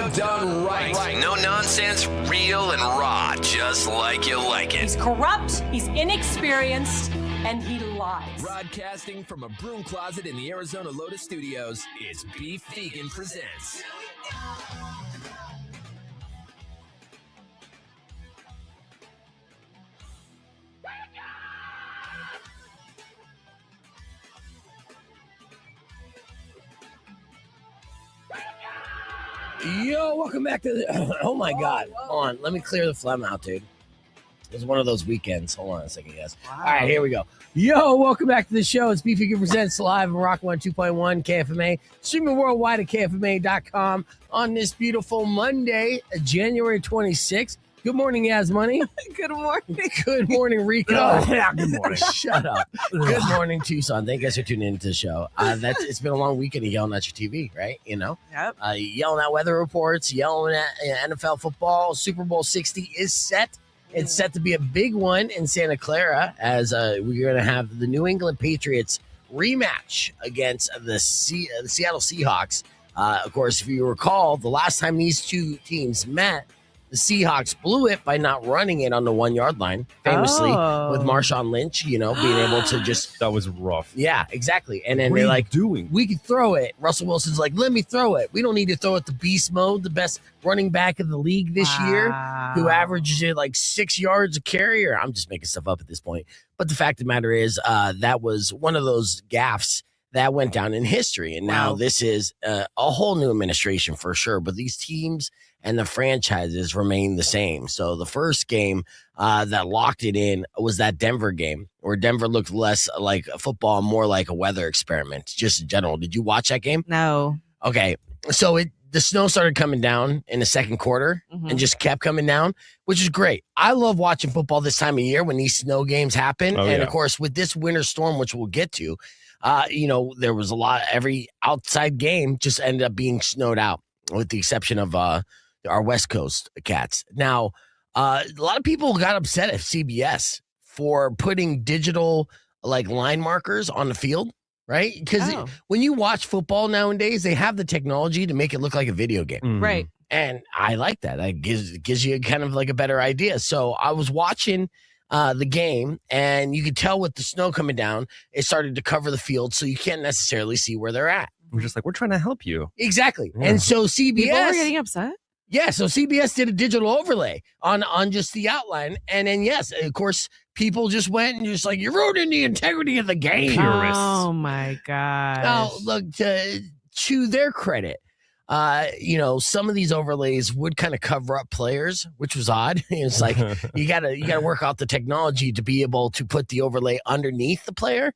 done right. No nonsense, real and raw, just like you like it. He's corrupt, he's inexperienced, and he lies. Broadcasting from a broom closet in the Arizona Lotus Studios, it's Beef Vegan Presents. Yo, welcome back to the... Oh, my God. Hold on. Let me clear the phlegm out, dude. It was one of those weekends. Hold on a second, yes. Wow. All right, here we go. Yo, welcome back to the show. It's Beef Vegan Presents live on Rock 102.1 KFMA. Streaming worldwide at KFMA.com on this beautiful Monday, January 26th. Good morning, Yas Money. Good morning. Good morning, Rico. Good morning. Shut up. Good morning, Tucson. Thank you guys for tuning into the show. It's been a long weekend of yelling at your TV, right? You know? Yep. Yelling at weather reports, yelling at NFL football. Super Bowl 60 is set. It's set to be a big one in Santa Clara as we're going to have the New England Patriots rematch against the Seattle Seahawks. Of course, if you recall, the last time these two teams met, the Seahawks blew it by not running it on the 1 yard line, famously with Marshawn Lynch, being able to just. That was rough. Yeah, exactly. And then what they're are you like, doing? We can throw it. Russell Wilson's like, let me throw it. We don't need to throw it the beast mode, the best running back in the league this year, who averages it like 6 yards a carry. Or I'm just making stuff up at this point. But the fact of the matter is, that was one of those gaffes that went down in history. And now this is a whole new administration for sure. But these teams and the franchises remain the same. So the first game that locked it in was that Denver game, where Denver looked less like football, more like a weather experiment, just in general. Did you watch that game? No. Okay. So the snow started coming down in the second quarter and just kept coming down, which is great. I love watching football this time of year when these snow games happen. Of course, with this winter storm, which we'll get to, there was every outside game just ended up being snowed out, with the exception of our West Coast cats. Now, a lot of people got upset at CBS for putting digital line markers on the field, right? Because when you watch football nowadays, they have the technology to make it look like a video game. Right. And I like that. That gives you kind of like a better idea. So I was watching the game, and you could tell with the snow coming down, it started to cover the field, so you can't necessarily see where they're at. We're just like, we're trying to help you. Exactly. Yeah. And so CBS... People were getting upset? Yeah, so CBS did a digital overlay on just the outline. And then, yes, of course, people just went and just like, you're ruining the integrity of the game. Purists. Oh, my God. Now, look, to their credit, some of these overlays would kind of cover up players, which was odd. It's like you gotta work out the technology to be able to put the overlay underneath the player.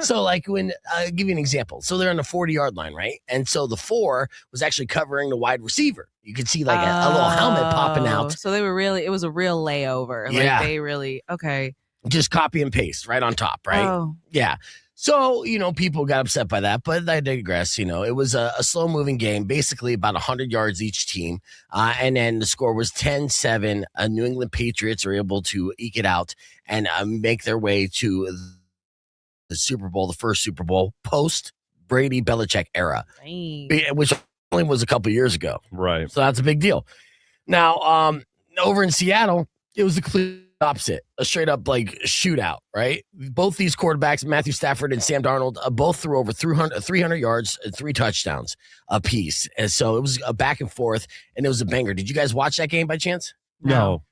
So when I'll give you an example. So they're on the 40-yard line, right? And so the 4 was actually covering the wide receiver. You could see a little helmet popping out. So it was a real layover. Yeah. They really, okay. Just copy and paste right on top, right? Oh. Yeah. So, people got upset by that, but I digress. It was a slow-moving game, basically about 100 yards each team. And then the score was 10-7. New England Patriots were able to eke it out and make their way to the Super Bowl, the first Super Bowl post-Brady-Belichick era, which only was a couple years ago. Right. So that's a big deal. Now, over in Seattle, it was the complete opposite, a straight up shootout, right? Both these quarterbacks, Matthew Stafford and Sam Darnold, both threw over 300 yards and 3 touchdowns apiece. And so it was a back and forth, and it was a banger. Did you guys watch that game by chance? No.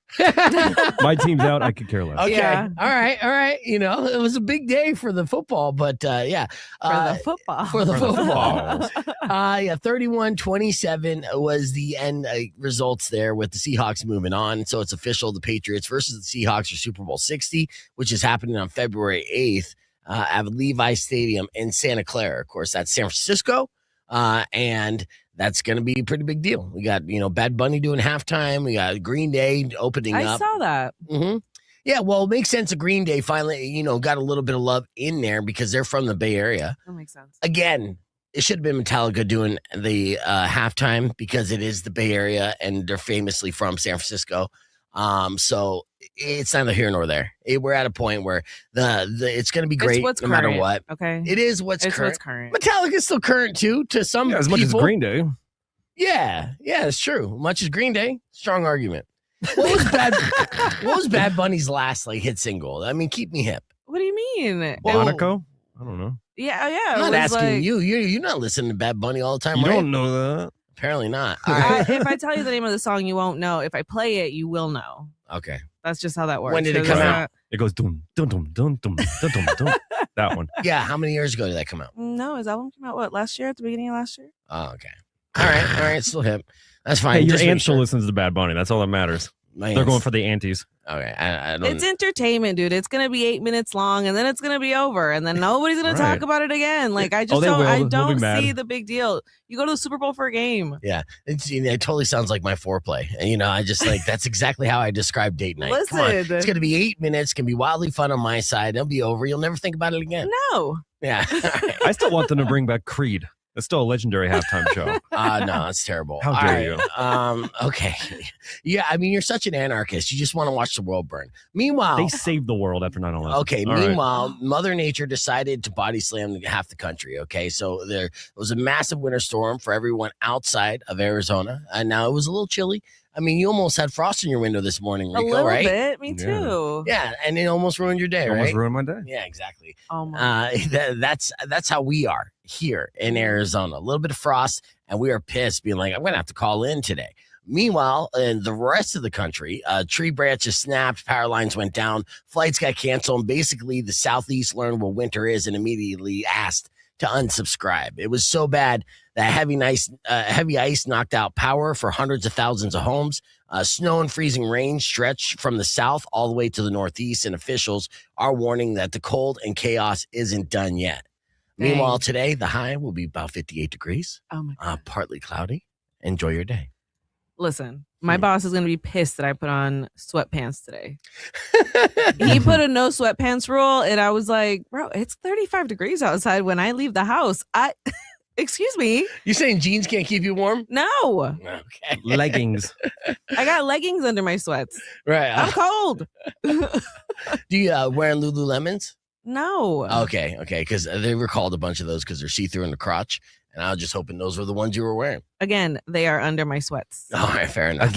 My team's out. I could care less. Okay. Yeah. All right. It was a big day for the football, but yeah. For the football. 31-27 was the end results there with the Seahawks moving on. So it's official. The Patriots versus the Seahawks for Super Bowl 60, which is happening on February 8th at Levi Stadium in Santa Clara. Of course, that's San Francisco. And that's going to be a pretty big deal. We got, Bad Bunny doing halftime. We got Green Day opening up. I saw that. Mm-hmm. Yeah, well, it makes sense. Green Day finally, got a little bit of love in there because they're from the Bay Area. That makes sense. Again, it should have been Metallica doing the halftime because it is the Bay Area and they're famously from San Francisco. So it's neither here nor there. We're at a point where it's going to be great no matter what. Okay, it is what's current. What's current. Metallica's still current too to some as people. much as Green Day. Yeah, it's true. Much as Green Day, strong argument. What was Bad Bunny's last hit single? I mean, keep me hip. What do you mean? Monaco? I don't know. Yeah. I'm not asking you. You're not listening to Bad Bunny all the time, You right? don't know that. Apparently not. All right. If I tell you the name of the song, you won't know. If I play it, you will know. Okay. That's just how that works. When did it come out? It goes dum dum dum dum dum dum dum dum. That one. Yeah. How many years ago did that come out? No, his album came out last year? At the beginning of last year? Oh, okay. All right. Still hip. That's fine. Hey, your Just aunt make still sure. listens to Bad Bunny. That's all that matters. They're going for the aunties. Okay. I don't. It's entertainment, dude. It's gonna be 8 minutes long, and then it's gonna be over, and then nobody's gonna talk about it again. I just they will. I They'll don't be mad. see the big deal. You go to the Super Bowl for a game. Yeah. It totally sounds like my foreplay. And, I just that's exactly how I describe date night. Come on. Listen. It's going to be 8 minutes. It's going to be wildly fun on my side. It'll be over. You'll never think about it again. No. Yeah. I still want them to bring back Creed. It's still a legendary halftime show. No, it's terrible. How dare you? Okay. Yeah, I mean, you're such an anarchist. You just want to watch the world burn. Meanwhile, They saved the world after 9/11. okay. All right. Meanwhile, Mother Nature decided to body slam half the country. Okay, so there was a massive winter storm for everyone outside of Arizona, and now it was a little chilly. I mean, you almost had frost in your window this morning, Rico, a little right? bit. Me Yeah. too. Yeah, and it almost ruined your day, Almost right? ruined my day. Yeah, exactly. Oh my. That's how we are here in Arizona. A little bit of frost, and we are pissed, being like, I'm gonna have to call in today. Meanwhile, in the rest of the country, tree branches snapped, power lines went down, flights got canceled, and basically the Southeast learned what winter is and immediately asked to unsubscribe. It was so bad that heavy ice knocked out power for hundreds of thousands of homes. Snow and freezing rain stretched from the south all the way to the northeast, and officials are warning that the cold and chaos isn't done yet. Dang. Meanwhile, today, the high will be about 58 degrees, Oh my God. partly cloudy. Enjoy your day. Listen, my boss is going to be pissed that I put on sweatpants today. He put a no sweatpants rule, and I was like, bro, it's 35 degrees outside when I leave the house. Excuse me. You saying jeans can't keep you warm? No. Okay. Leggings. I got leggings under my sweats. Right. I'm cold. Do you wearing Lululemons? No. Okay. Because they recalled a bunch of those because they're see-through in the crotch. And I was just hoping those were the ones you were wearing. Again, they are under my sweats. All right, fair enough.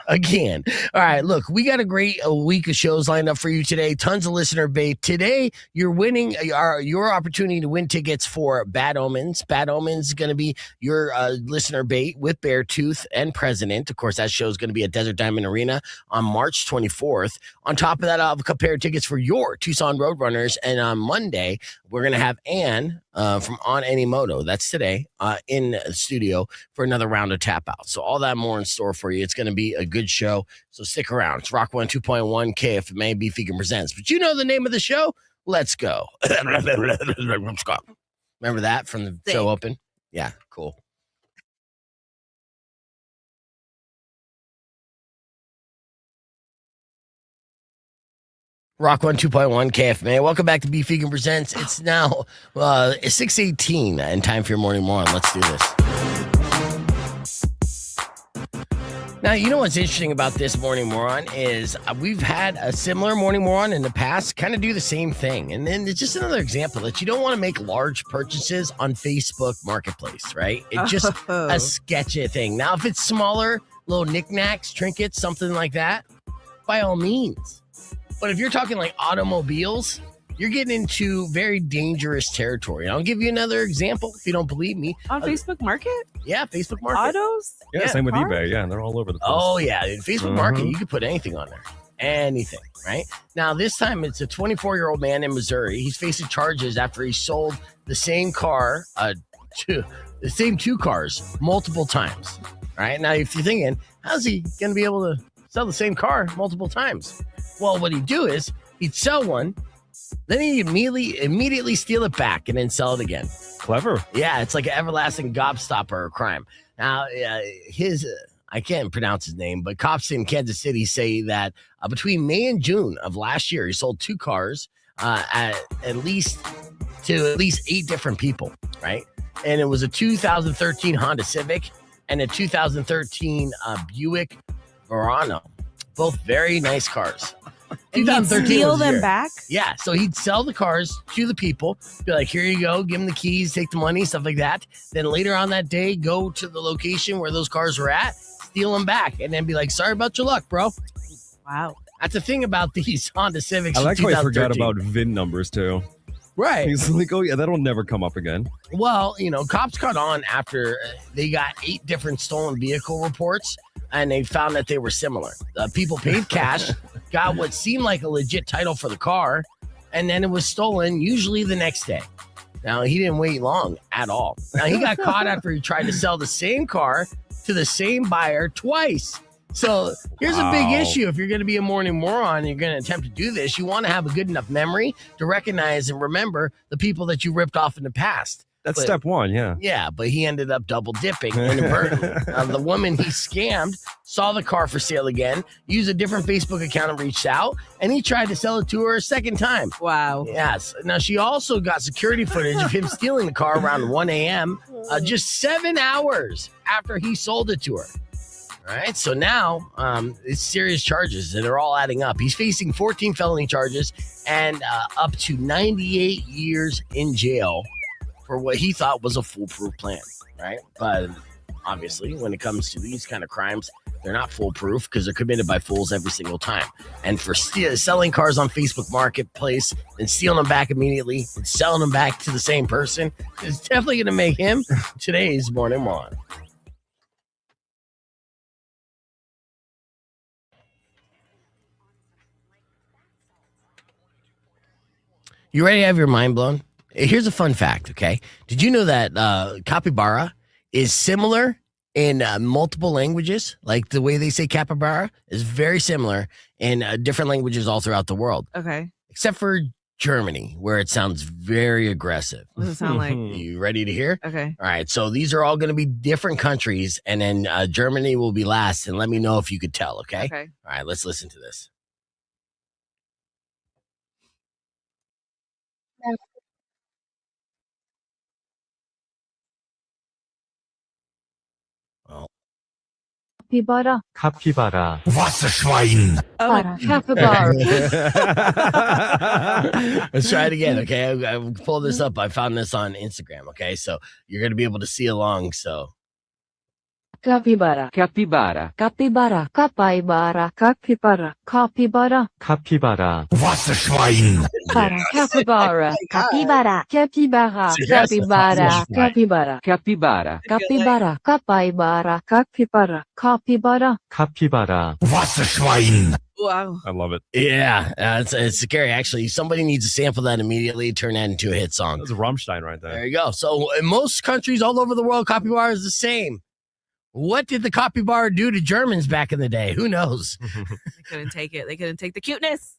Again. All right, look, we got a great week of shows lined up for you today. Tons of listener bait. Today, you're winning your opportunity to win tickets for Bad Omens. Bad Omens is going to be your listener bait with Beartooth and President. Of course, that show is going to be at Desert Diamond Arena on March 24th. On top of that, I'll have a pair of tickets for your Tucson Roadrunners. And on Monday, we're going to have Ann from On Any Moto. That's today in the studio for another round of tap out. So all that more in store for you. It's going to be a good show. So stick around. It's Rock 102.1 KFMA Beef Vegan Presents. But you know the name of the show? Let's go. Remember that from the show open? Yeah, cool. Rock 102.1 KFMA. Welcome back to Beef Vegan Presents. It's now 6:18 and time for your morning moron. Let's do this. Now, you know what's interesting about this morning moron is we've had a similar morning moron in the past kind of do the same thing. And then it's just another example that you don't want to make large purchases on Facebook Marketplace, right? It's just a sketchy thing. Now, if it's smaller, little knickknacks, trinkets, something like that, by all means. But if you're talking like automobiles, you're getting into very dangerous territory. I'll give you another example if you don't believe me. On Facebook Market? Yeah, Facebook Market. Autos? Yeah, same with cars? eBay. Yeah, they're all over the place. Oh, yeah. In Facebook Market, you can put anything on there. Anything, right? Now, this time it's a 24-year-old man in Missouri. He's facing charges after he sold the same car, the same two cars multiple times, right? Now, if you're thinking, how's he going to be able to sell the same car multiple times? Well, what he'd do is he'd sell one, then he'd immediately steal it back and then sell it again. Clever. Yeah, it's like an everlasting gobstopper of crime. Now, I can't pronounce his name, but cops in Kansas City say that between May and June of last year, he sold two cars at least 8 different people, right? And it was a 2013 Honda Civic and a 2013 Buick Verano. Both very nice cars. And he'd 2013 steal was the them year. back? Yeah, so he'd sell the cars to the people, be like, here you go, give them the keys, take the money, stuff like that. Then later on that day, go to the location where those cars were at, steal them back, and then be like, sorry about your luck, bro. Wow. That's the thing about these Honda Civics. I like how he 2013. forgot about VIN numbers too. Right. He's like, oh yeah, that'll never come up again. Well, cops caught on after they got 8 different stolen vehicle reports, and they found that they were similar. People paid cash, got what seemed like a legit title for the car, and then it was stolen, usually the next day. Now, he didn't wait long at all. Now, he got caught after he tried to sell the same car to the same buyer twice. So here's a big issue. If you're going to be a morning moron and you're going to attempt to do this, you want to have a good enough memory to recognize and remember the people that you ripped off in the past. That's step one, yeah. Yeah, but he ended up double dipping inadvertently. The woman he scammed saw the car for sale again, used a different Facebook account and reached out, and he tried to sell it to her a second time. Wow. Yes. Now, she also got security footage of him stealing the car around 1 a.m., just 7 hours after he sold it to her. All right, so now it's serious charges, and they're all adding up. He's facing 14 felony charges and up to 98 years in jail for what he thought was a foolproof plan, right? But obviously, when it comes to these kind of crimes, they're not foolproof because they're committed by fools every single time. And for selling cars on Facebook Marketplace and stealing them back immediately and selling them back to the same person, is definitely going to make him today's morning moron. You ready to have your mind blown? Here's a fun fact, okay? Did you know that capybara is similar in multiple languages? Like the way they say capybara is very similar in different languages all throughout the world. Okay. Except for Germany, where it sounds very aggressive. What does it sound like? You ready to hear? Okay. All right, so these are all going to be different countries, and then Germany will be last, and let me know if you could tell, okay? Okay. All right, let's listen to this. Oh. Capybara. 카피바라. Oh my Capybara. Let's try it again, okay? I pulled this up. I found this on Instagram, okay? So you're going to be able to see along, so. Capybara. 카피바라. Capybara. Capybara. Capybara. Capybara. 카피바라. Para. Capybara. Capybara. Capybara. Yes. Capybara. Capybara. 카피바라. Capybara. Capybara. Capybara. Capybara. 카피바라. wow. I love it. Yeah, it's scary. Actually, somebody needs to sample that immediately, turn that into a hit song. That's Rammstein right There there. you go. So in most countries all over the world, capybara is the same. What did the capybara do to Germans back in the day? Who knows? They couldn't take it. They couldn't take the cuteness.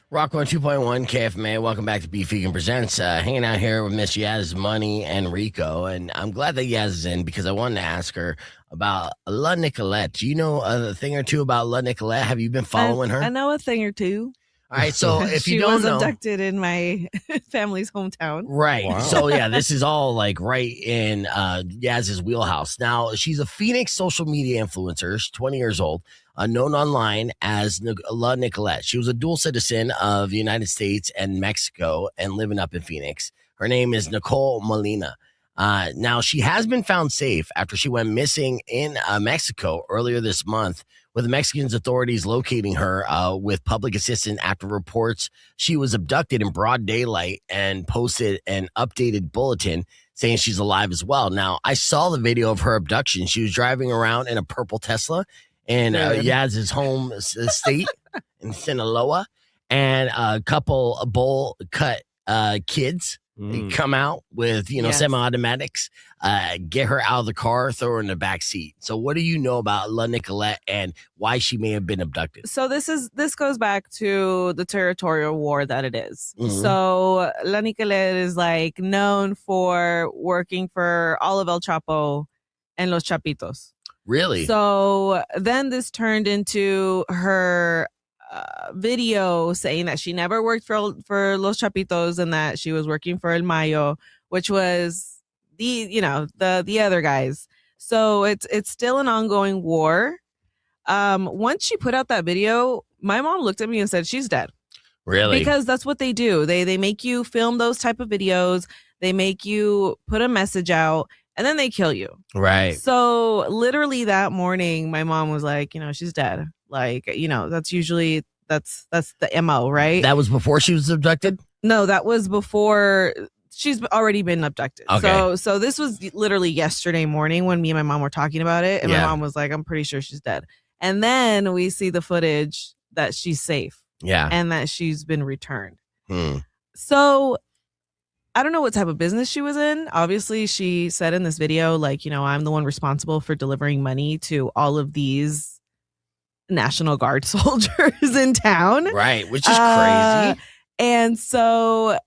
Rock 102.1 KFMA. Welcome back to Beef Vegan Presents. Hanging out here with Miss Yas Money and Rico. And I'm glad that Yas is in because I wanted to ask her about La Nicolette. Do you know a thing or two about La Nicolette? Have you been following her? I know a thing or two. All right, so if you she don't was know, abducted in my family's hometown. right? Wow. So yeah, this is all like right in Yaz's wheelhouse. Now she's a Phoenix social media influencer. She's 20 years old, known online as La Nicolette. She was a dual citizen of the United States and Mexico, and living up in Phoenix. Her name is Nicole Molina. Now she has been found safe after she went missing in Mexico earlier this month, with the Mexican authorities locating her with public assistance after reports she was abducted in broad daylight and posted an updated bulletin saying she's alive as well. Now, I saw the video of her abduction. She was driving around in a purple Tesla in Yaz's home state in Sinaloa, and a couple of bowl cut kids come out with, Yes. semi-automatics, get her out of the car, throw her in the back seat. So what do you know about La Nicolette and why she may have been abducted? So this goes back to the territorial war that it is. Mhm. So La Nicolette is like known for working for all of El Chapo and Los Chapitos. Really? So then this turned into her video saying that she never worked for Los Chapitos and that she was working for El Mayo, which was the other guys. So it's still an ongoing war. Once she put out that video, my mom looked at me and said, she's dead. Really? Because that's what they do. They make you film those type of videos. They make you put a message out and then they kill you. Right. So literally that morning, my mom was like, she's dead. Like, that's usually that's the MO, right? That was before she was abducted? No, that was before she's already been abducted. Okay. So this was literally yesterday morning when me and my mom were talking about it. And my mom was like, I'm pretty sure she's dead. And then we see the footage that she's safe. Yeah. And that she's been returned. So I don't know what type of business she was in. Obviously, she said in this video, like, I'm the one responsible for delivering money to all of these National Guard soldiers in town. Right. Which is crazy. And so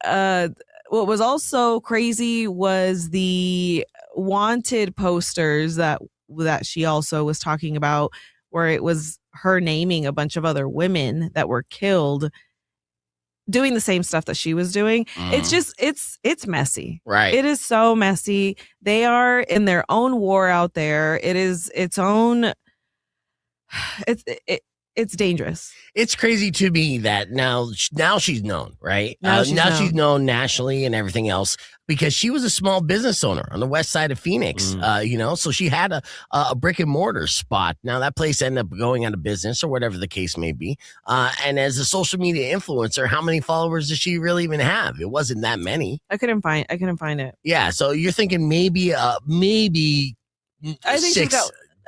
what was also crazy was the wanted posters that she also was talking about, where it was her naming a bunch of other women that were killed doing the same stuff that she was doing. It's just, it's messy. Right. It is so messy. They are in their own war out there. It is its own, it's dangerous. It's crazy to me that now she's known, right? Now she's known nationally and everything else because she was a small business owner on the west side of Phoenix, so she had a brick and mortar spot. Now that place ended up going out of business or whatever the case may be. And as a social media influencer, how many followers does she really even have? It wasn't that many. I couldn't find it. Yeah. So you're thinking maybe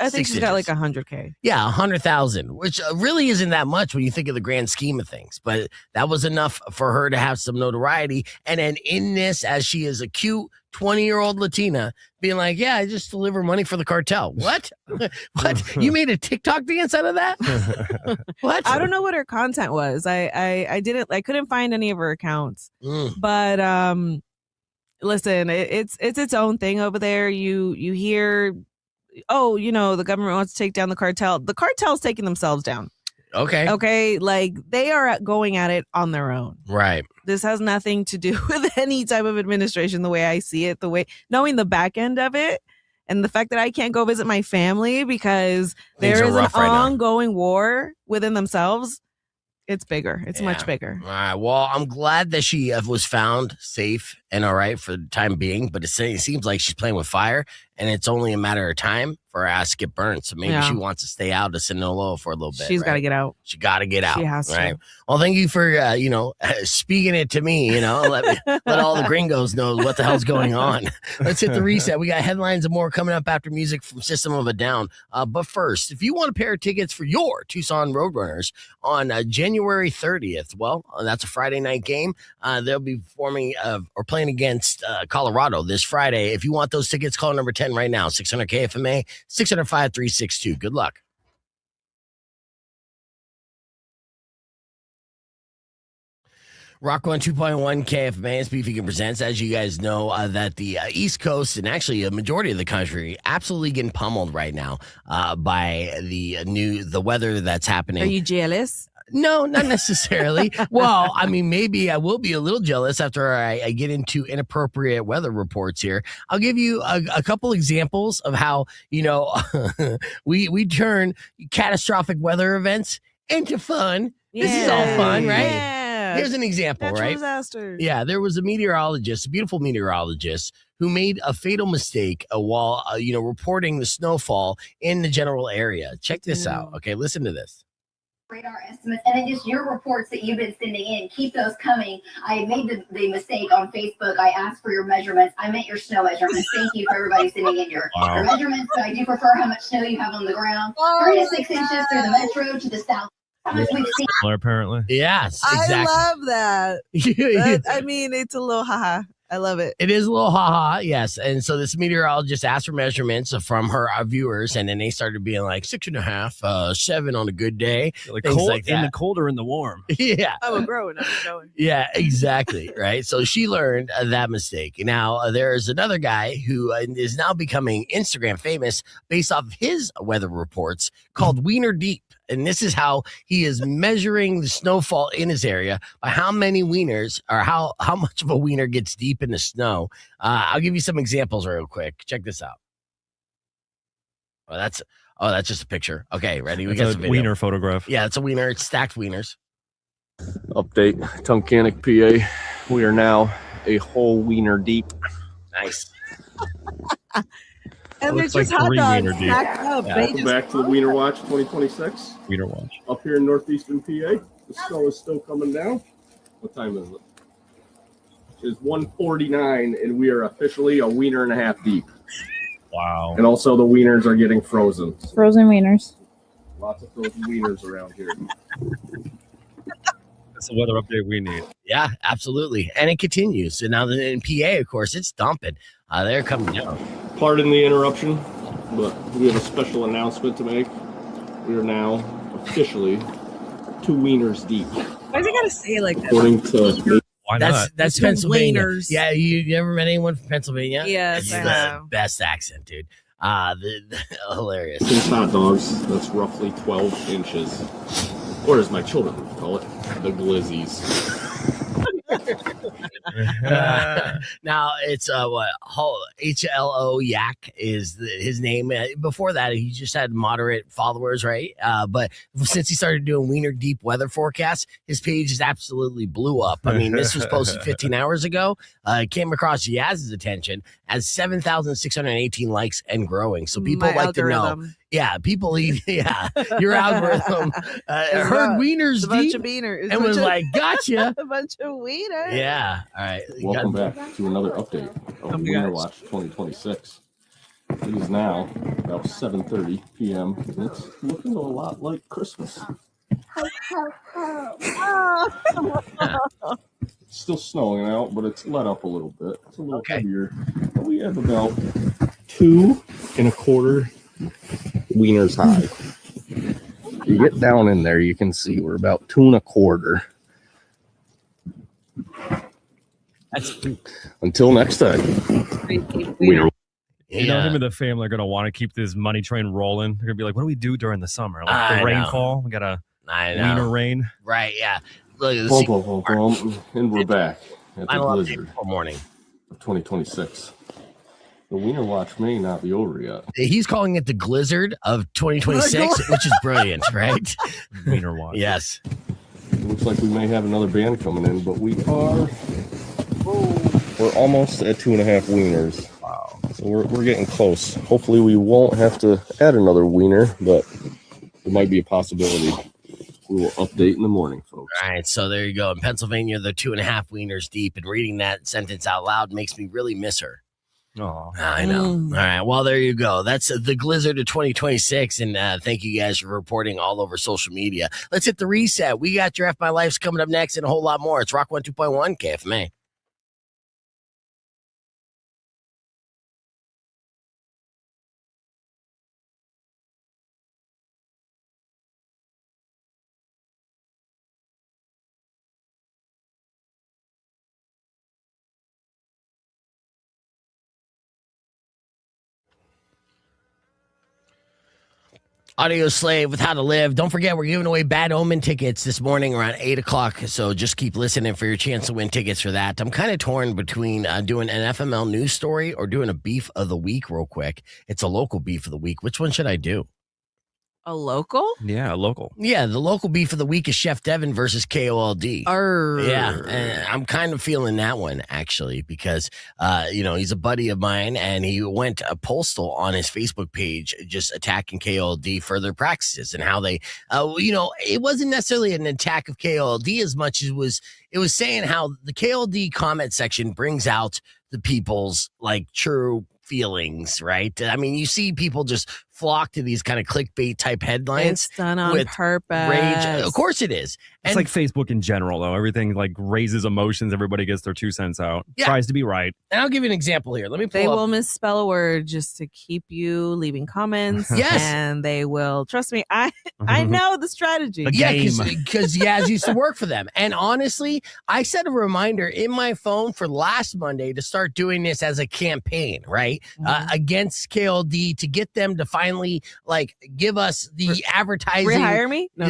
I think she's got like 100K. Yeah, 100,000, which really isn't that much when you think of the grand scheme of things. But that was enough for her to have some notoriety. And then in this, as she is a cute 20-year-old Latina, being like, yeah, I just deliver money for the cartel. What? What? You made a TikTok dance out of that? What? I don't know what her content was. I couldn't find any of her accounts. But listen, it's its own thing over there. You hear, the government wants to take down the cartel. The cartel's taking themselves down. Okay. Like they are going at it on their own. Right. This has nothing to do with any type of administration, the way I see it, knowing the back end of it. And the fact that I can't go visit my family because there is an ongoing war within themselves. It's bigger. It's much bigger. All right. Well, I'm glad that she was found safe and all right for the time being, but it seems like she's playing with fire, and it's only a matter of time for her ass to get burned. So maybe she wants to stay out of Sinaloa for a little bit. She's got to get out. She got to get out. She has right? to. Well, thank you for, speaking it to me, let all the gringos know what the hell's going on. Let's hit the reset. We got headlines and more coming up after music from System of a Down. But first, if you want a pair of tickets for your Tucson Roadrunners on January 30th, well, that's a Friday night game. They'll be performing or playing against Colorado this Friday. If you want those tickets, call number 10 right now, 600 KFMA, 600-5362. Good luck. Rock 102.1 KFMA is Beefy presents. As you guys know, that the East Coast and actually a majority of the country absolutely getting pummeled right now by the weather that's happening. Are you jealous? No, not necessarily. Well, I mean, maybe I will be a little jealous after I get into inappropriate weather reports here. I'll give you a couple examples of how, we turn catastrophic weather events into fun. Yeah. This is all fun, right? Yeah. Here's an example, Natural right? disasters. Yeah, there was a beautiful meteorologist, who made a fatal mistake while, reporting the snowfall in the general area. Check this out. Okay, listen to this. Radar estimates, and then just your reports that you've been sending in, keep those coming. I made the mistake on Facebook. I asked for your measurements. I meant your snow measurements. Thank you for everybody sending in your measurements, but I do prefer how much snow you have on the ground. 3 to 6 inches through the metro to the south. How much we've seen. Apparently. Yes, exactly. I love that. I mean, it's a little haha. I love it. It is a little haha, yes. And so this meteorologist asked for measurements from her viewers, and then they started being like 6.5, 7 on a good day. Like things cold, like that. in the cold or in the warm. Yeah. I'm a grower, not a going. Yeah, exactly. Right. So she learned that mistake. Now, there's another guy who is now becoming Instagram famous based off of his weather reports called Wiener Deep. And this is how he is measuring the snowfall in his area by how many wieners or how much of a wiener gets deep in the snow. I'll give you some examples real quick. Check this out. Oh, that's just a picture. Okay, ready? We got some video. Wiener photograph. Yeah, it's a wiener. It's stacked wieners. Update, Tunkhannock, PA. We are now a whole wiener deep. Nice. And Looks there's just like hot 3 dogs wiener deep. stacked up. Yeah. They Welcome back to the Wiener Watch 2026. Wiener watch. Up here in northeastern PA, the snow is still coming down. What time is it? It's 1:49, and we are officially a wiener and a half deep. Wow. And also the wieners are getting frozen. Frozen wieners. Lots of frozen wieners around here. That's the weather update we need. Yeah, absolutely. And it continues. And now in PA, of course, it's dumping. They're coming down. Pardon the interruption, but we have a special announcement to make. We are now officially 2 wieners deep. Why is it gotta say it like that? According to Why not? That's Two Pennsylvania. wieners. Yeah, you ever met anyone from Pennsylvania? Yes, It's I the have. best accent, dude. Hilarious. Since hot dogs, that's roughly 12 inches. Or as my children would call it, the glizzies. Now it's what HLO Yak is his name. Before that, he just had moderate followers, right? But since he started doing wiener deep weather forecasts, his page just absolutely blew up. I mean, this was posted 15 hours ago. It came across Yaz's attention as 7,618 likes and growing. So people My like to know. algorithm. Yeah, people eat. Yeah, your algorithm heard wieners It's a bunch deep of wieners. and was like, "Gotcha." a bunch of wieners. Yeah. All right. Welcome back to another update of Wiener Watch 2026. It is now about 7:30 p.m. and it's looking a lot like Christmas. It's still snowing out, but it's let up a little bit. It's a little heavier. But we have about 2 1/4 wieners high. You get down in there, you can see we're about 2 1/4. Until next time. Wiener. You know, him and the family are going to want to keep this money train rolling. They're going to be like, what do we do during the summer? Like I the know. rainfall? We got a wiener rain. Right, yeah. Look, And we're back at the final update blizzard before morning. of 2026. The Wiener Watch may not be over yet. He's calling it the Glizzard of 2026, which is brilliant, right? Wiener watch. Yes. It looks like we may have another band coming in, but we're almost at 2.5 wieners. Wow. So we're getting close. Hopefully we won't have to add another wiener, but it might be a possibility. We will update in the morning, folks. All right, so there you go. In Pennsylvania, they're 2.5 wieners deep, and reading that sentence out loud makes me really miss her. Oh, I know. All right. Well, there you go. That's the Glizzard of 2026. And thank you guys for reporting all over social media. Let's hit the reset. We got Draft My Life's coming up next and a whole lot more. It's Rock 102.1 KFMA. Audio Slave with How to Live. Don't forget, we're giving away Bad Omen tickets this morning around 8 o'clock. So just keep listening for your chance to win tickets for that. I'm kind of torn between doing an FML news story or doing a beef of the week real quick. It's a local beef of the week. Which one should I do? A local? Yeah, local. Yeah, the local beef of the week is Chef Devin versus KOLD. Yeah, and I'm kind of feeling that one, actually, because, he's a buddy of mine, and he went postal on his Facebook page just attacking KOLD for their practices and how they, it wasn't necessarily an attack of KOLD as much as it was saying how the KOLD comment section brings out the people's, true feelings, right? I mean, you see people just flock to these kind of clickbait type headlines. It's done on purpose. Rage. Of course it is. It's like Facebook in general, though. Everything raises emotions. Everybody gets their 2 cents out. Yeah. Tries to be right. And I'll give you an example here. Let me pull They up. will misspell a word just to keep you leaving comments. Yes. And they will, trust me, I know the strategy. Yeah, because Yaz used to work for them. And honestly, I set a reminder in my phone for last Monday to start doing this as a campaign, right? Against KLD to get them to finally finally like give us the advertising. Rehire me? No,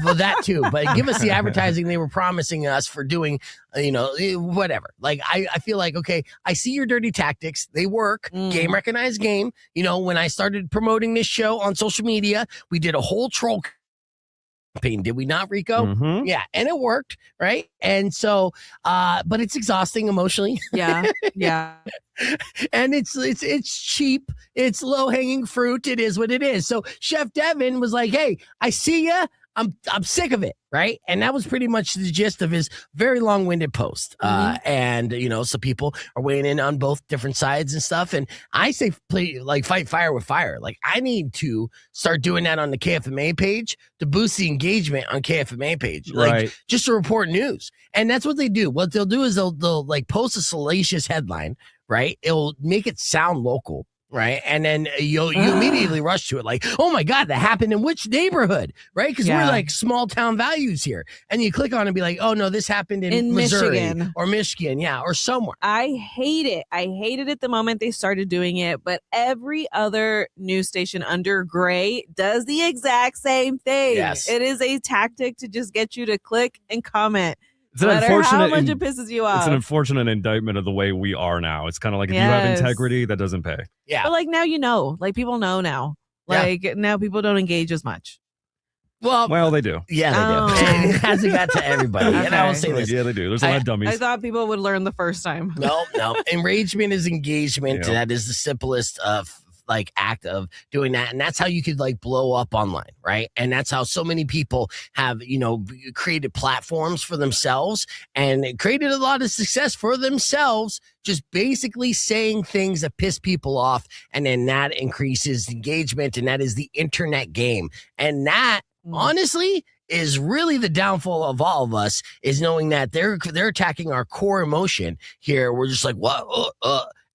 well, that too. But give us the advertising they were promising us for doing, whatever. Like, I feel like, okay, I see your dirty tactics. They work. Game recognized game. When I started promoting this show on social media, we did a whole troll campaign, did we not, Rico? Mm-hmm. Yeah, and it worked, right? And so, but it's exhausting emotionally. Yeah. And it's cheap. It's low hanging fruit. It is what it is. So Chef Devin was like, "Hey, I see ya. I'm sick of it." Right. And that was pretty much the gist of his very long winded post. And, so people are weighing in on both different sides and stuff. And I say, fight fire with fire. Like, I need to start doing that on the KFMA page to boost the engagement on KFMA page. Like, just to report news. And that's what they do. What they'll do is they'll like post a salacious headline, right? It'll make it sound local. Right. And then you immediately rush to it like, oh, my God, that happened in which neighborhood? Right. Because we're like small town values here. And you click on it and be like, oh, no, this happened in Missouri Michigan. Or Michigan. Yeah. Or somewhere. I hate it. I hated it the moment they started doing it. But every other news station under gray does the exact same thing. Yes. It is a tactic to just get you to click and comment. It's no matter how much it pisses you off. It's an unfortunate indictment of the way we are now. It's kind of like if you have integrity, that doesn't pay. Yeah. But like now like people know now. Like now people don't engage as much. Well, they do. Yeah, they do. It hasn't got to everybody. Okay. And I will say this. Yeah, they do. There's a lot of dummies. I thought people would learn the first time. No. Enragement is engagement. That is the simplest act of doing that. And that's how you could blow up online, right? And that's how so many people have, created platforms for themselves and created a lot of success for themselves, just basically saying things that piss people off. And then that increases engagement. And that is the internet game. And that honestly is really the downfall of all of us, is knowing that they're attacking our core emotion here. We're just like, what?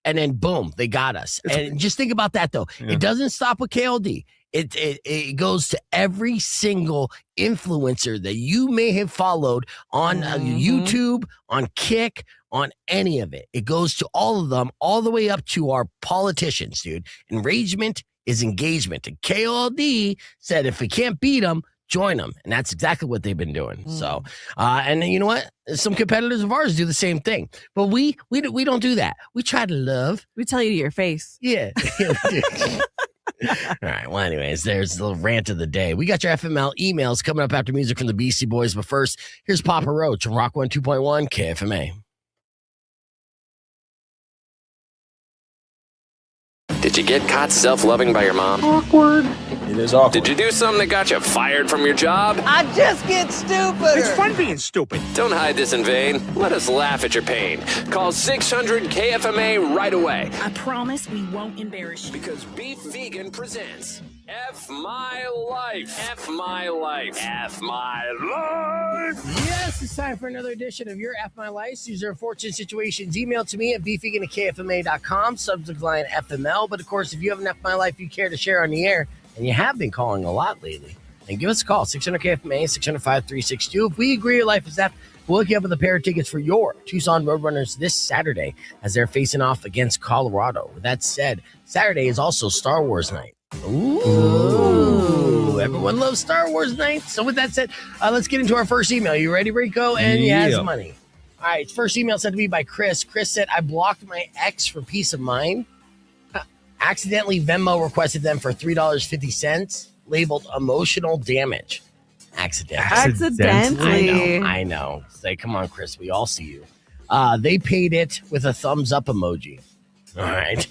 And then boom, they got us. And just think about that though. Yeah. It doesn't stop with KLD. It goes to every single influencer that you may have followed on YouTube, on Kick, on any of it. It goes to all of them, all the way up to our politicians, dude. Enragement is engagement. And KLD said, if we can't beat them, join them. And that's exactly what they've been doing. So, and then you know what? Some competitors of ours do the same thing, but we don't do that. We try to love. We tell you to your face. Yeah. All right. Well, anyways, there's the little rant of the day. We got your FML emails coming up after music from the Beastie Boys. But first, here's Papa Roach on Rock 102.1 KFMA. Did you get caught self-loving by your mom? Awkward. It is awkward. Did you do something that got you fired from your job? I just get stupid. It's fun being stupid. Don't hide this in vain. Let us laugh at your pain. Call 600-KFMA right away. I promise we won't embarrass you. Because Beef Vegan presents F My Life. F My Life. F My Life. Yes, it's time for another edition of your F My Life. These are unfortunate situations. Email to me at beefvegan@kfma.com, subject line FML. But of course, if you have an F My Life you care to share on the air, and you have been calling a lot lately, then give us a call, 600-KFMA, 600-5362. If we agree your life is F, we'll hook you up with a pair of tickets for your Tucson Roadrunners this Saturday as they're facing off against Colorado. With that said, Saturday is also Star Wars night. Ooh. Everyone loves Star Wars night. So with that said, let's get into our first email. You ready, Rico? And Yas Money. All right, first email sent to me by Chris. Chris said, I blocked my ex for peace of mind. Accidentally Venmo requested them for $3.50, labeled emotional damage. Accidentally. I know. Say, come on, Chris. We all see you. They paid it with a thumbs up emoji. All right.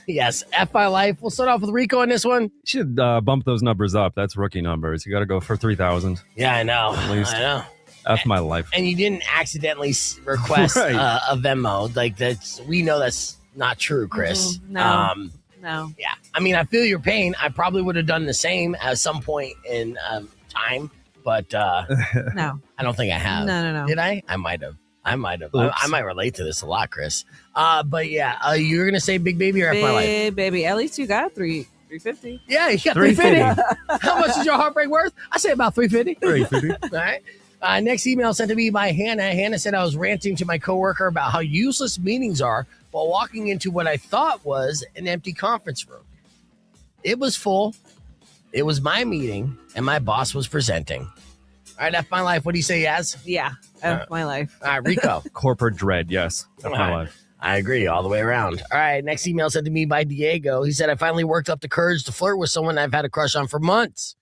Yes. F My Life. We'll start off with Rico on this one. You should bump those numbers up. That's rookie numbers. You got to go for 3,000. Yeah, I know. At least. I know. F My Life. And you didn't accidentally request a Venmo. Like, we know that's not true, Chris. No. Yeah. I mean, I feel your pain. I probably would have done the same at some point in time, but no. I don't think I have. No. Did I? I might have. I might relate to this a lot, Chris. But yeah, you're gonna say Big Baby or F My Life? Big Baby. At least you got $350. Yeah, you got $350. How much is your heartbreak worth? I say about $350. $350. All right. Next email sent to me by Hannah. Hannah said I was ranting to my coworker about how useless meetings are while walking into what I thought was an empty conference room. it was full. It was my meeting, and my boss was presenting. All right, F my life. What do you say, Yas? Yeah, F my life. All right, Rico. Corporate dread, yes. F my life. I agree all the way around. All right, next email sent to me by Diego. He said, I finally worked up the courage to flirt with someone I've had a crush on for months.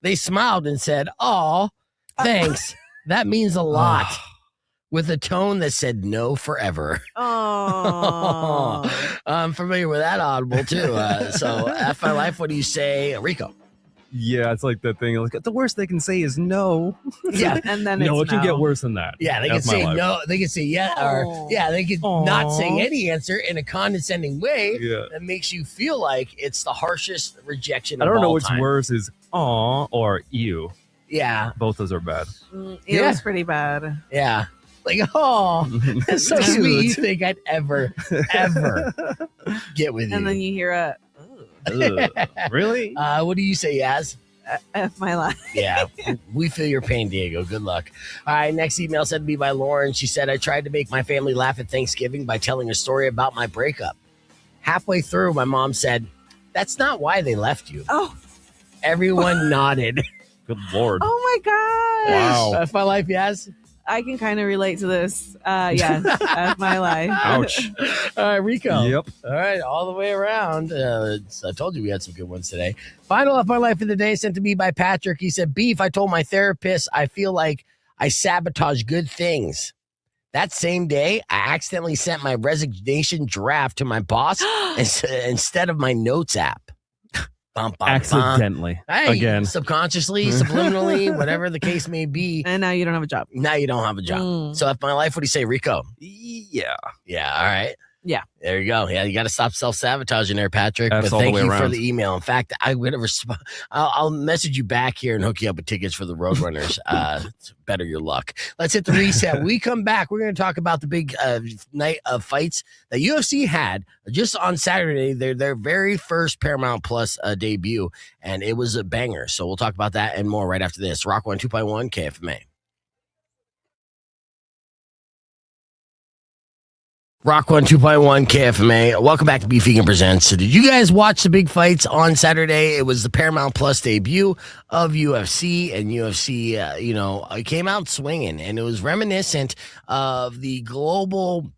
They smiled and said, "Aw, thanks. That means a lot." With a tone that said no forever. Oh, I'm familiar with that audible too. So, F my life, what do you say, Rico? Yeah, it's like the thing. Like, the worst they can say is no. Yeah, and then No, it's it can get worse than that. yeah, they can F my say life. no. They can say yeah, or yeah, they can not say any answer in a condescending way that makes you feel like it's the harshest rejection. I don't of know all what's time. worse is aw or ew. Yeah, Both those are bad. It was pretty bad. Yeah. Like, oh, that's so Cute. sweet. You think I'd ever get with you? And then you hear a Ugh. Really? What do you say, Yaz? F my life. Yeah, we feel your pain, Diego. Good luck. All right, next email sent to me by Lauren. She said, I tried to make my family laugh at Thanksgiving by telling a story about my breakup. Halfway through, my mom said, that's not why they left you. Oh, Everyone nodded. Good Lord. oh my gosh. Wow. That's my life, Yaz. I can kind of relate to this. Yes, F my life. Ouch. All right, Rico. Yep. All right, all the way around. I told you we had some good ones today. Final of my life of the day sent to me by Patrick. He said, Beef, I told my therapist I feel like I sabotage good things. That same day, I accidentally sent my resignation draft to my boss instead of my notes app. Bum, bum, Accidentally. bum. Hey, Again. subconsciously, subliminally, whatever the case may be. And now you don't have a job. Now you don't have a job. So, F my life, what do you say, Rico? Yeah. Yeah, all right. Yeah. There you go. Yeah, you got to stop self-sabotaging there, Patrick. That's but all the thank way you for around. the email. In fact, I would have I'll message you back here and hook you up with tickets for the Roadrunners. To better your luck. Let's hit the reset. When we come back, we're going to talk about the big night of fights that UFC had just on Saturday. Their very first Paramount Plus debut, and it was a banger. So we'll talk about that and more right after this. Rock 102.1 KFMA. Rock 102.1 KFMA. Welcome back to Beef Vegan Presents. So did you guys watch the big fights on Saturday? It was the Paramount Plus debut of UFC, and UFC, it came out swinging, and it was reminiscent of the global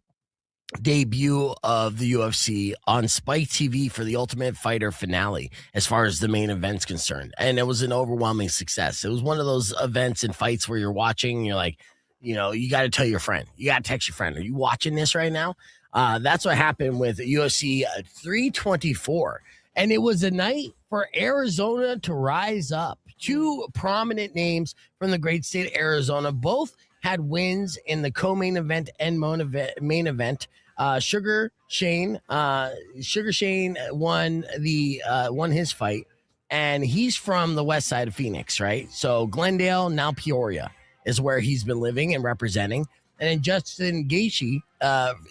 debut of the UFC on Spike TV for the Ultimate Fighter finale, as far as the main event's concerned. And it was an overwhelming success. It was one of those events and fights where you're watching, and you're like, you got to tell your friend. You got to text your friend. Are you watching this right now? That's what happened with UFC 324. And it was a night for Arizona to rise up. Two prominent names from the great state of Arizona both had wins in the co-main event and main event. Sugar Shane won his fight, and he's from the west side of Phoenix, right? So Glendale, now Peoria, is where he's been living and representing. And then Justin Gaethje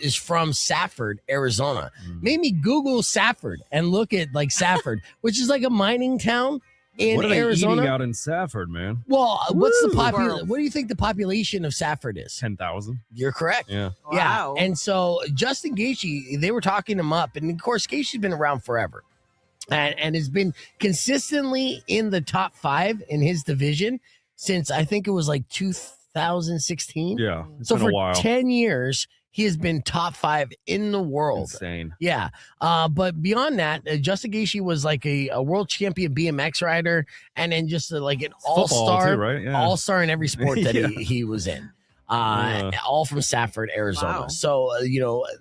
is from Safford, Arizona. Made me Google Safford and look at Safford, which is like a mining town in what are Arizona. they eating out in Safford, man? Well, what's the population? What do you think the population of Safford is? 10,000. You're correct. Yeah. Wow. Yeah. And so Justin Gaethje, they were talking him up, and of course Gaethje's been around forever, and has been consistently in the top 5 in his division since I think it was 2016. Yeah. So been for a while. 10 years, he has been top 5 in the world. Insane. Yeah. But beyond that, Justin Gaethje was a world champion BMX rider, and then just an all-star, too, right? Yeah. all-star in every sport that Yeah. he was in. All from Safford, Arizona. Wow. So,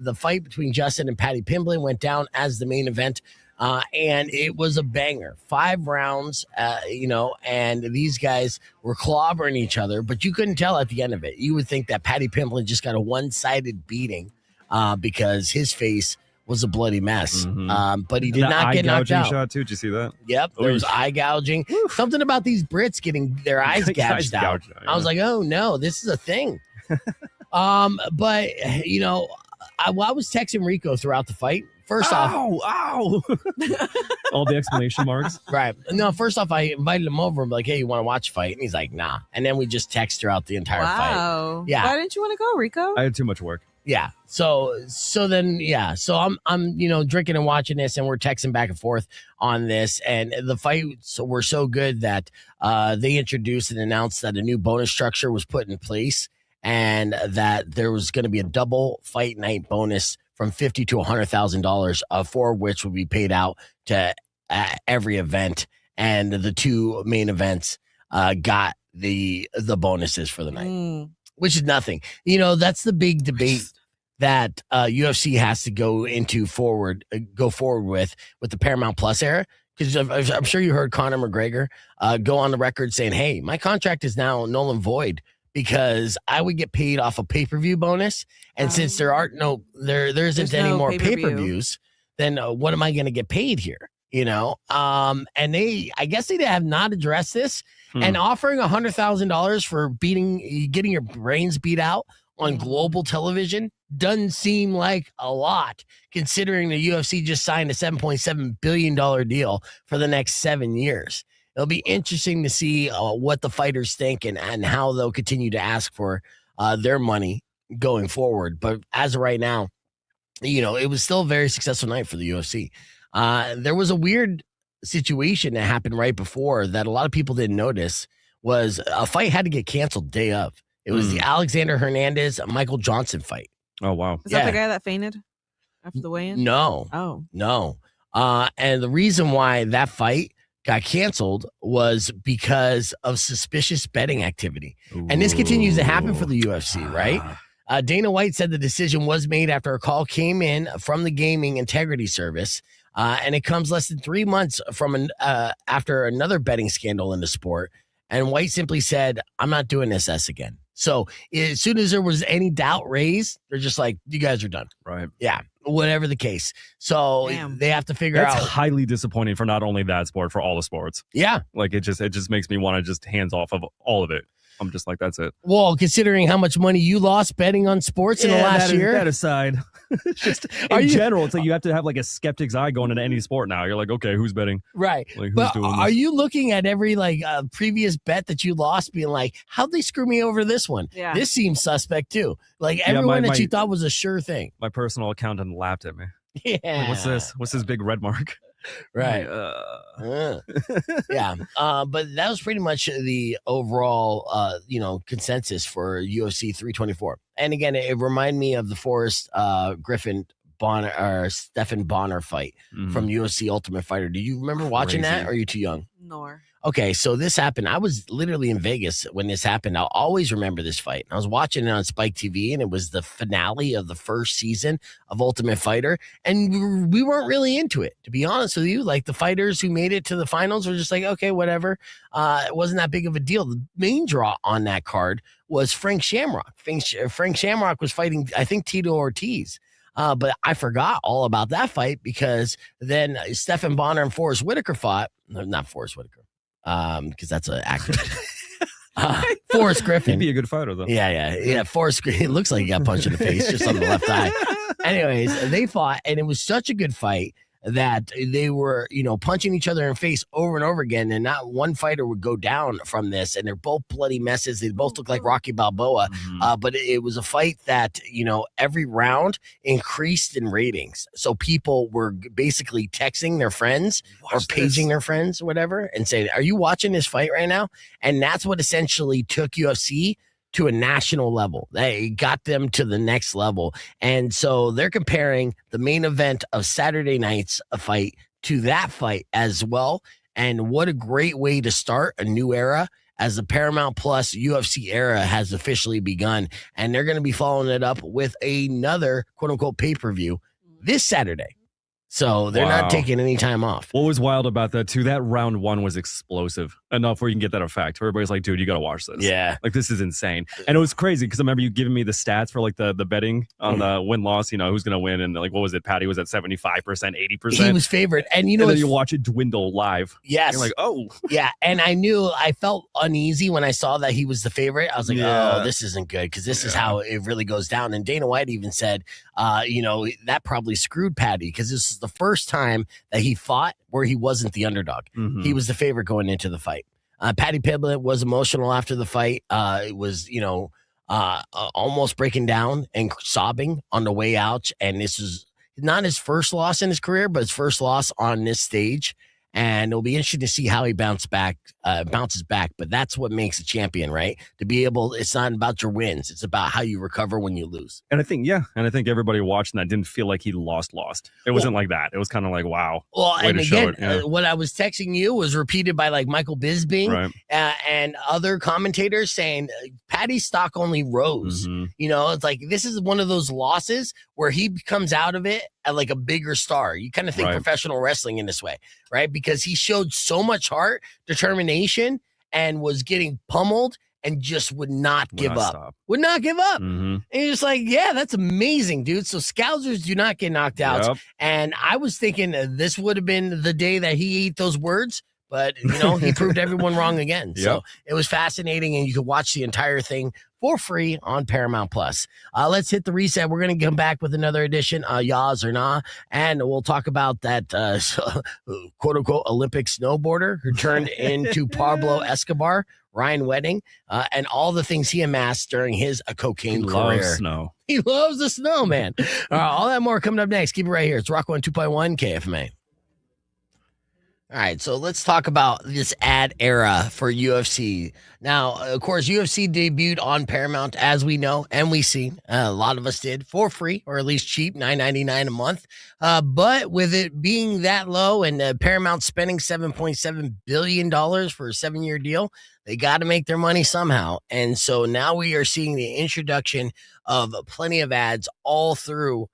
the fight between Justin and Patty Pimblett went down as the main event. And it was a banger. 5 rounds, and these guys were clobbering each other, but you couldn't tell at the end of it. You would think that Patty Pimblett just got a one-sided beating because his face was a bloody mess. But he did not get knocked out. Shot too. Did you see that? Yep, there was eye gouging. Something about these Brits getting their eyes gouged out. I was like, oh no, this is a thing. But I was texting Rico throughout the fight. First off, ow. All the exclamation marks. Right. No, first off, I invited him over and be like, hey, you want to watch a fight? And he's like, nah. And then we just text throughout the entire fight. Wow. Yeah. Why didn't you want to go, Rico? I had too much work. Yeah. So then, yeah. So I'm drinking and watching this, and we're texting back and forth on this, and the fights were so good that they introduced and announced that a new bonus structure was put in place, and that there was going to be a double fight night bonus from $50,000 to $100,000, for which would be paid out to every event, and the two main events got the bonuses for the night, which is nothing. That's the big debate that UFC has to go forward with the Paramount Plus era, because I'm sure you heard Conor McGregor go on the record saying, "Hey, my contract is now null and void because I would get paid off a pay-per-view bonus, and since there isn't any more pay-per-views, then what am I going to get paid here?" And I guess they have not addressed this, and offering $100,000 for getting your brains beat out on global television doesn't seem like a lot, considering the UFC just signed a $7.7 billion deal for the next 7 years. It'll be interesting to see what the fighters think and how they'll continue to ask for their money going forward. But as of right now, it was still a very successful night for the UFC. There was a weird situation that happened right before that a lot of people didn't notice. Was a fight had to get canceled day of. It was the Alexander Hernandez Michael Johnson fight. Oh wow! Is that the guy that fainted after the weigh-in? No. Oh no. And the reason why that fight got canceled was because of suspicious betting activity. And this continues to happen for the UFC, right? Dana White said the decision was made after a call came in from the Gaming Integrity Service, and it comes less than 3 months from after another betting scandal in the sport. And White simply said, "I'm not doing this again." So as soon as there was any doubt raised, they're just like, "You guys are done." Right. Yeah. Whatever the case. So they have to figure That's out. highly disappointing for not only that sport, for all the sports. Yeah. Like it just makes me want to just hands off of all of it. I'm just like, that's it. Well, considering how much money you lost betting on sports in the last year. That aside, just in general, it's like you have to have like a skeptic's eye going into any sport now. You're like, okay, who's betting? Right. Like, who's but doing are this? you looking at every previous bet that you lost being like, how'd they screw me over this one? Yeah. This seems suspect too. Like everyone that you thought was a sure thing. My personal accountant laughed at me. Yeah. Like, what's this? What's this big red mark? Right. Like, Yeah. But that was pretty much the overall, consensus for UFC 324. And again, it reminded me of the Forrest Griffin Bonner or Stephan Bonner fight from UFC Ultimate Fighter. Do you remember watching that, or are you too young? Nor. Okay, so this happened. I was literally in Vegas when this happened. I'll always remember this fight. I was watching it on Spike TV, and it was the finale of the first season of Ultimate Fighter, and we weren't really into it, to be honest with you. Like, the fighters who made it to the finals were just like, okay, whatever. It wasn't that big of a deal. The main draw on that card was Frank Shamrock. Frank Shamrock was fighting, I think, Tito Ortiz. But I forgot all about that fight because then Stephan Bonner and Forrest Whitaker fought. No, not Forrest Whitaker. Because that's an actor. Forrest Griffin. He'd be a good fighter, though. Yeah. Forrest, it looks like he got punched in the face just on the left eye. Anyways, they fought, and it was such a good fight that they were, punching each other in the face over and over again, and not one fighter would go down from this, and they're both bloody messes. They both look like Rocky Balboa, but it was a fight that, every round increased in ratings. So people were basically texting their friends or paging their friends or whatever and saying, "Are you watching this fight right now?" And that's what essentially took UFC to a national level. They got them to the next level. And so they're comparing the main event of Saturday night's fight to that fight as well. And what a great way to start a new era, as the Paramount Plus UFC era has officially begun. And they're going to be following it up with another quote unquote pay-per-view this Saturday. So they're not taking any time off. What was wild about that too, that round one was explosive enough where you can get that effect. Everybody's like, dude, you got to watch this. Yeah. Like, this is insane. And it was crazy because I remember you giving me the stats for like the betting on the win-loss, who's going to win. And like, what was it? Patty was at 75%, 80%. He was favored. And then you watch it dwindle live. Yes. You're like, oh. Yeah. And I felt uneasy when I saw that he was the favorite. I was like, oh, this isn't good, because this is how it really goes down. And Dana White even said, that probably screwed Patty, because this is the first time that he fought where he wasn't the underdog. He was the favorite going into the fight. Patty Pimblett was emotional after the fight. It was, almost breaking down and sobbing on the way out. And this is not his first loss in his career, but his first loss on this stage. And it'll be interesting to see how he bounces back. But that's what makes a champion, right? To be able, it's not about your wins. It's about how you recover when you lose. And I think everybody watching that didn't feel like he lost. It wasn't like that. It was kind of like, wow. Well, and again, what I was texting you was repeated by like Michael Bisping and other commentators saying Patty's stock only rose. Mm-hmm. You know, it's like this is one of those losses where he comes out of it at like a bigger star. You kind of think professional wrestling in this way, right? Because he showed so much heart, determination, and was getting pummeled and just would not give up. Would not give up. Mm-hmm. And you're just like, yeah, that's amazing, dude. So Scousers do not get knocked out. Yep. And I was thinking this would have been the day that he ate those words. But, you know, he proved everyone wrong again. So it was fascinating, and you could watch the entire thing for free on Paramount Plus. Let's hit the reset. We're going to come back with another edition, Yas or Nah, and we'll talk about that quote-unquote Olympic snowboarder who turned into Pablo Escobar, Ryan Wedding, and all the things he amassed during his cocaine career. Snow. He loves the snow, man. All that more coming up next. Keep it right here. It's Rock 102.1 KFMA. All right, so let's talk about this ad era for UFC. Now, of course, UFC debuted on Paramount, as we know, and we see. A lot of us did for free, or at least cheap, $9.99 a month. But with it being that low and Paramount spending $7.7 billion for a 7-year deal, they got to make their money somehow. And so now we are seeing the introduction of plenty of ads all through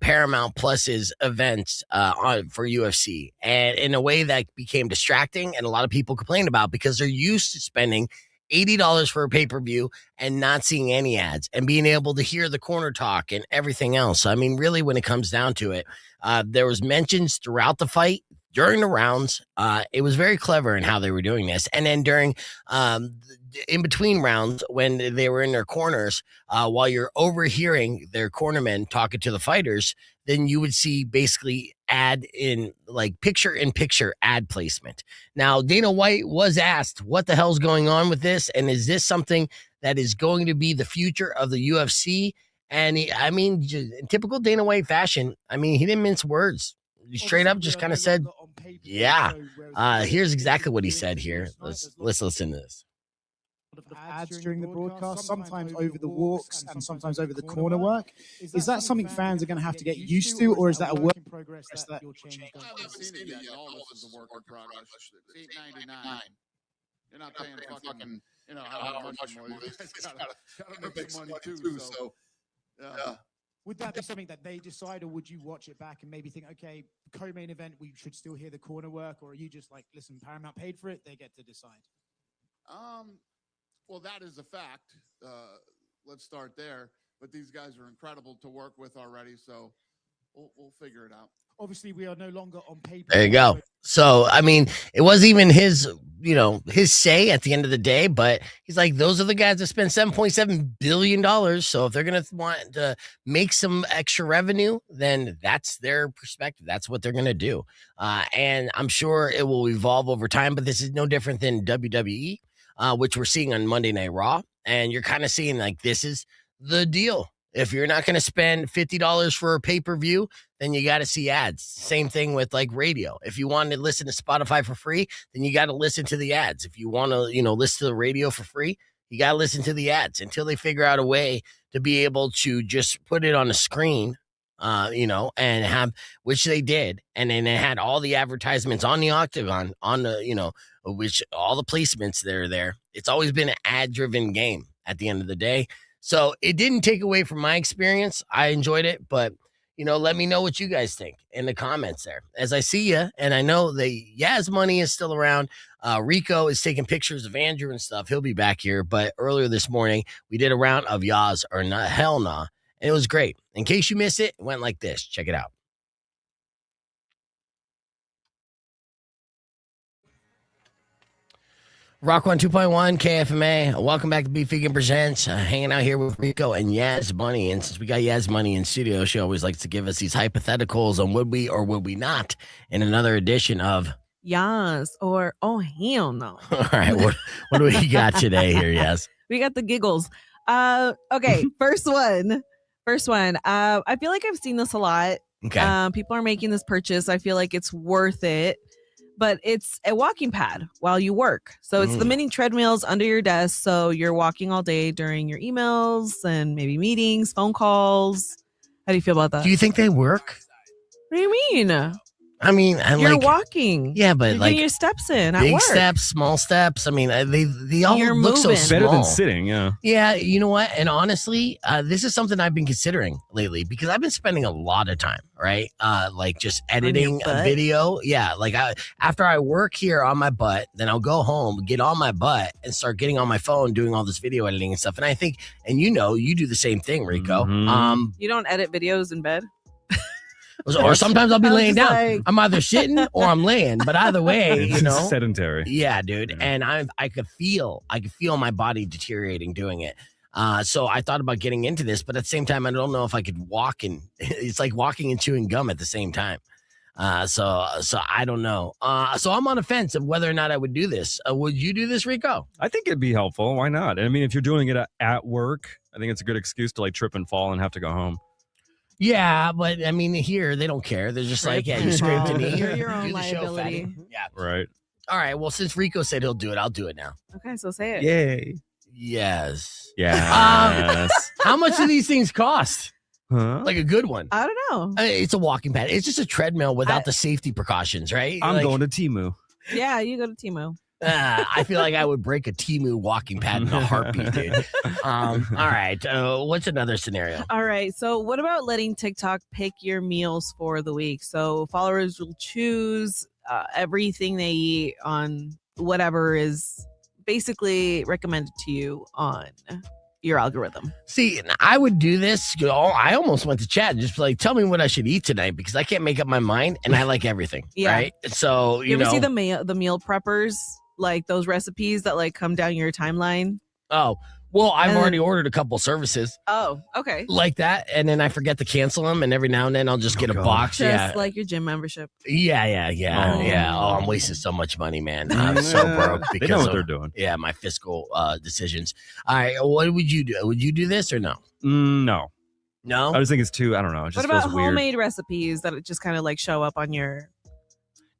Paramount Plus's events for UFC, and in a way that became distracting, and a lot of people complained about because they're used to spending $80 for a pay-per-view and not seeing any ads and being able to hear the corner talk and everything else. So, I mean, really, when it comes down to it, there was mentions throughout the fight, during the rounds. It was very clever in how they were doing this. And then during in between rounds, when they were in their corners, while you're overhearing their cornermen talking to the fighters, then you would see basically picture-in-picture ad placement. Now, Dana White was asked, what the hell's going on with this? And is this something that is going to be the future of the UFC? And in typical Dana White fashion, he didn't mince words. He straight up just kind of said, yeah. Here's exactly what he said here. Let's listen to this. Ads during the broadcast, sometimes over the walks and sometimes over the corner work. Is that something fans are going to have to get used to, or is that a work in progress that you're changing? All this is a work in progress. $8.99. You're not paying fucking, however much more. Gotta make some money too. So, yeah. Would that be something that they decide, or would you watch it back and maybe think, okay, co-main event, we should still hear the corner work, or are you just like, listen, Paramount paid for it, they get to decide? Well, that is a fact. Let's start there. But these guys are incredible to work with already, so we'll figure it out. Obviously, we are no longer on paper. There you go. So, it wasn't even his say at the end of the day, but he's like, those are the guys that spend $7.7 billion. So if they're going to want to make some extra revenue, then that's their perspective. That's what they're going to do. And I'm sure it will evolve over time, but this is no different than WWE, which we're seeing on Monday Night Raw. And you're kind of seeing like, this is the deal. If you're not going to spend $50 for a pay-per-view, then you got to see ads. Same thing with like radio. If you want to listen to Spotify for free, then you got to listen to the ads. If you want to, listen to the radio for free, you got to listen to the ads until they figure out a way to be able to just put it on a screen, and have, which they did. And then they had all the advertisements on the Octagon, on the, which all the placements that are there. It's always been an ad-driven game at the end of the day. So it didn't take away from my experience. I enjoyed it, but, let me know what you guys think in the comments there. As I see you, and I know the Yas Money is still around. Rico is taking pictures of Andrew and stuff. He'll be back here. But earlier this morning, we did a round of Yas or Not Hell Nah, and it was great. In case you missed it, it went like this. Check it out. Rock 102.1 KFMA. Welcome back to Beef Vegan Presents. Hanging out here with Rico and Yas Money. And since we got Yas Money in studio, she always likes to give us these hypotheticals on would we or would we not in another edition of Yas or oh hell no. All right, what do we got today here, Yas? We got the giggles. Okay. First one. I feel like I've seen this a lot. Okay. People are making this purchase. I feel like it's worth it, but it's a walking pad while you work. So it's the mini treadmills under your desk. So you're walking all day during your emails and maybe meetings, phone calls. How do you feel about that? Do you think they work? What do you mean? I mean, you're walking. Yeah, but you're like getting your steps in. At big work. steps, small steps. I mean, they all You're look so moving. small. Better than sitting, yeah. Yeah, you know what? And honestly, this is something I've been considering lately because I've been spending a lot of time, right? Like just editing a video. Yeah, like after I work here on my butt, then I'll go home, get on my butt, and start getting on my phone, doing all this video editing and stuff. And I think, and you know, you do the same thing, Rico. You don't edit videos in bed? Or sometimes I'll be laying down. like- I'm either sitting or I'm laying. But either way, you know, sedentary. Yeah, dude. And I could feel my body deteriorating doing it. So I thought about getting into this, but at the same time, I don't know if I could walk and it's like walking and chewing gum at the same time. So I don't know. So I'm on a fence of whether or not I would do this. Would you do this, Rico? I think it'd be helpful. Why not? I mean, if you're doing it at work, I think it's a good excuse to like trip and fall and have to go home. Yeah, but I mean, here they don't care. They're just like, yeah, you scraped a knee. You're your own Do the show, liability. fatty. Yeah. Right. All right. Well, since Rico said he'll do it, I'll do it now. Okay, so say it. Yay. Yes. Yes. How much do these things cost? Huh? Like a good one. I don't know. It's a walking pad. It's just a treadmill without the safety precautions, right? I'm Like, going to Temu. Yeah, you go to Timo. I feel like I would break a Temu walking pad in a heartbeat, dude. All right. What's another scenario? All right. So, what about letting TikTok pick your meals for the week? So, followers will choose everything they eat on whatever is basically recommended to you on your algorithm. See, I would do this. I almost went to chat and just like, tell me what I should eat tonight because I can't make up my mind and I like everything. Yeah. Right. So, You ever see the meal preppers, like those recipes that like come down your timeline? Oh, well, I've And already ordered a couple services Oh, okay. like that. And then I forget to cancel them. And every now and then I'll just get a box. Just like your gym membership. Yeah. Oh, I'm wasting so much money, man. I'm so broke because they know what of, they're doing. Yeah, my fiscal decisions. All right, what would you do? Would you do this or no? No. No? I just think it's too, I don't know. It just What about feels weird. homemade recipes that just kind of like show up on your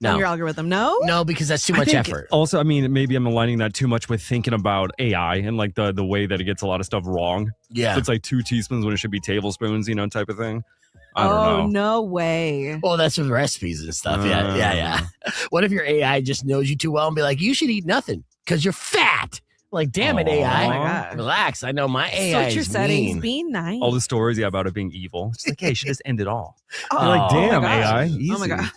No. algorithm? No? No, because that's too I much think effort. Also, I mean, maybe I'm aligning that too much with thinking about AI and like the way that it gets a lot of stuff wrong. Yeah. So it's like 2 teaspoons when it should be tablespoons, you know, type of thing. I don't Oh, know. no way. Well, that's with recipes and stuff. Yeah. What if your AI just knows you too well and be like, you should eat nothing because you're fat? Like, damn it, AI. Oh my God. Relax. I know my AI Switch your is settings. mean. Be nice. All the stories about it being evil. It's like, hey, you should just end it all. Oh, You're like, damn, my gosh. AI. Easy. Oh my God.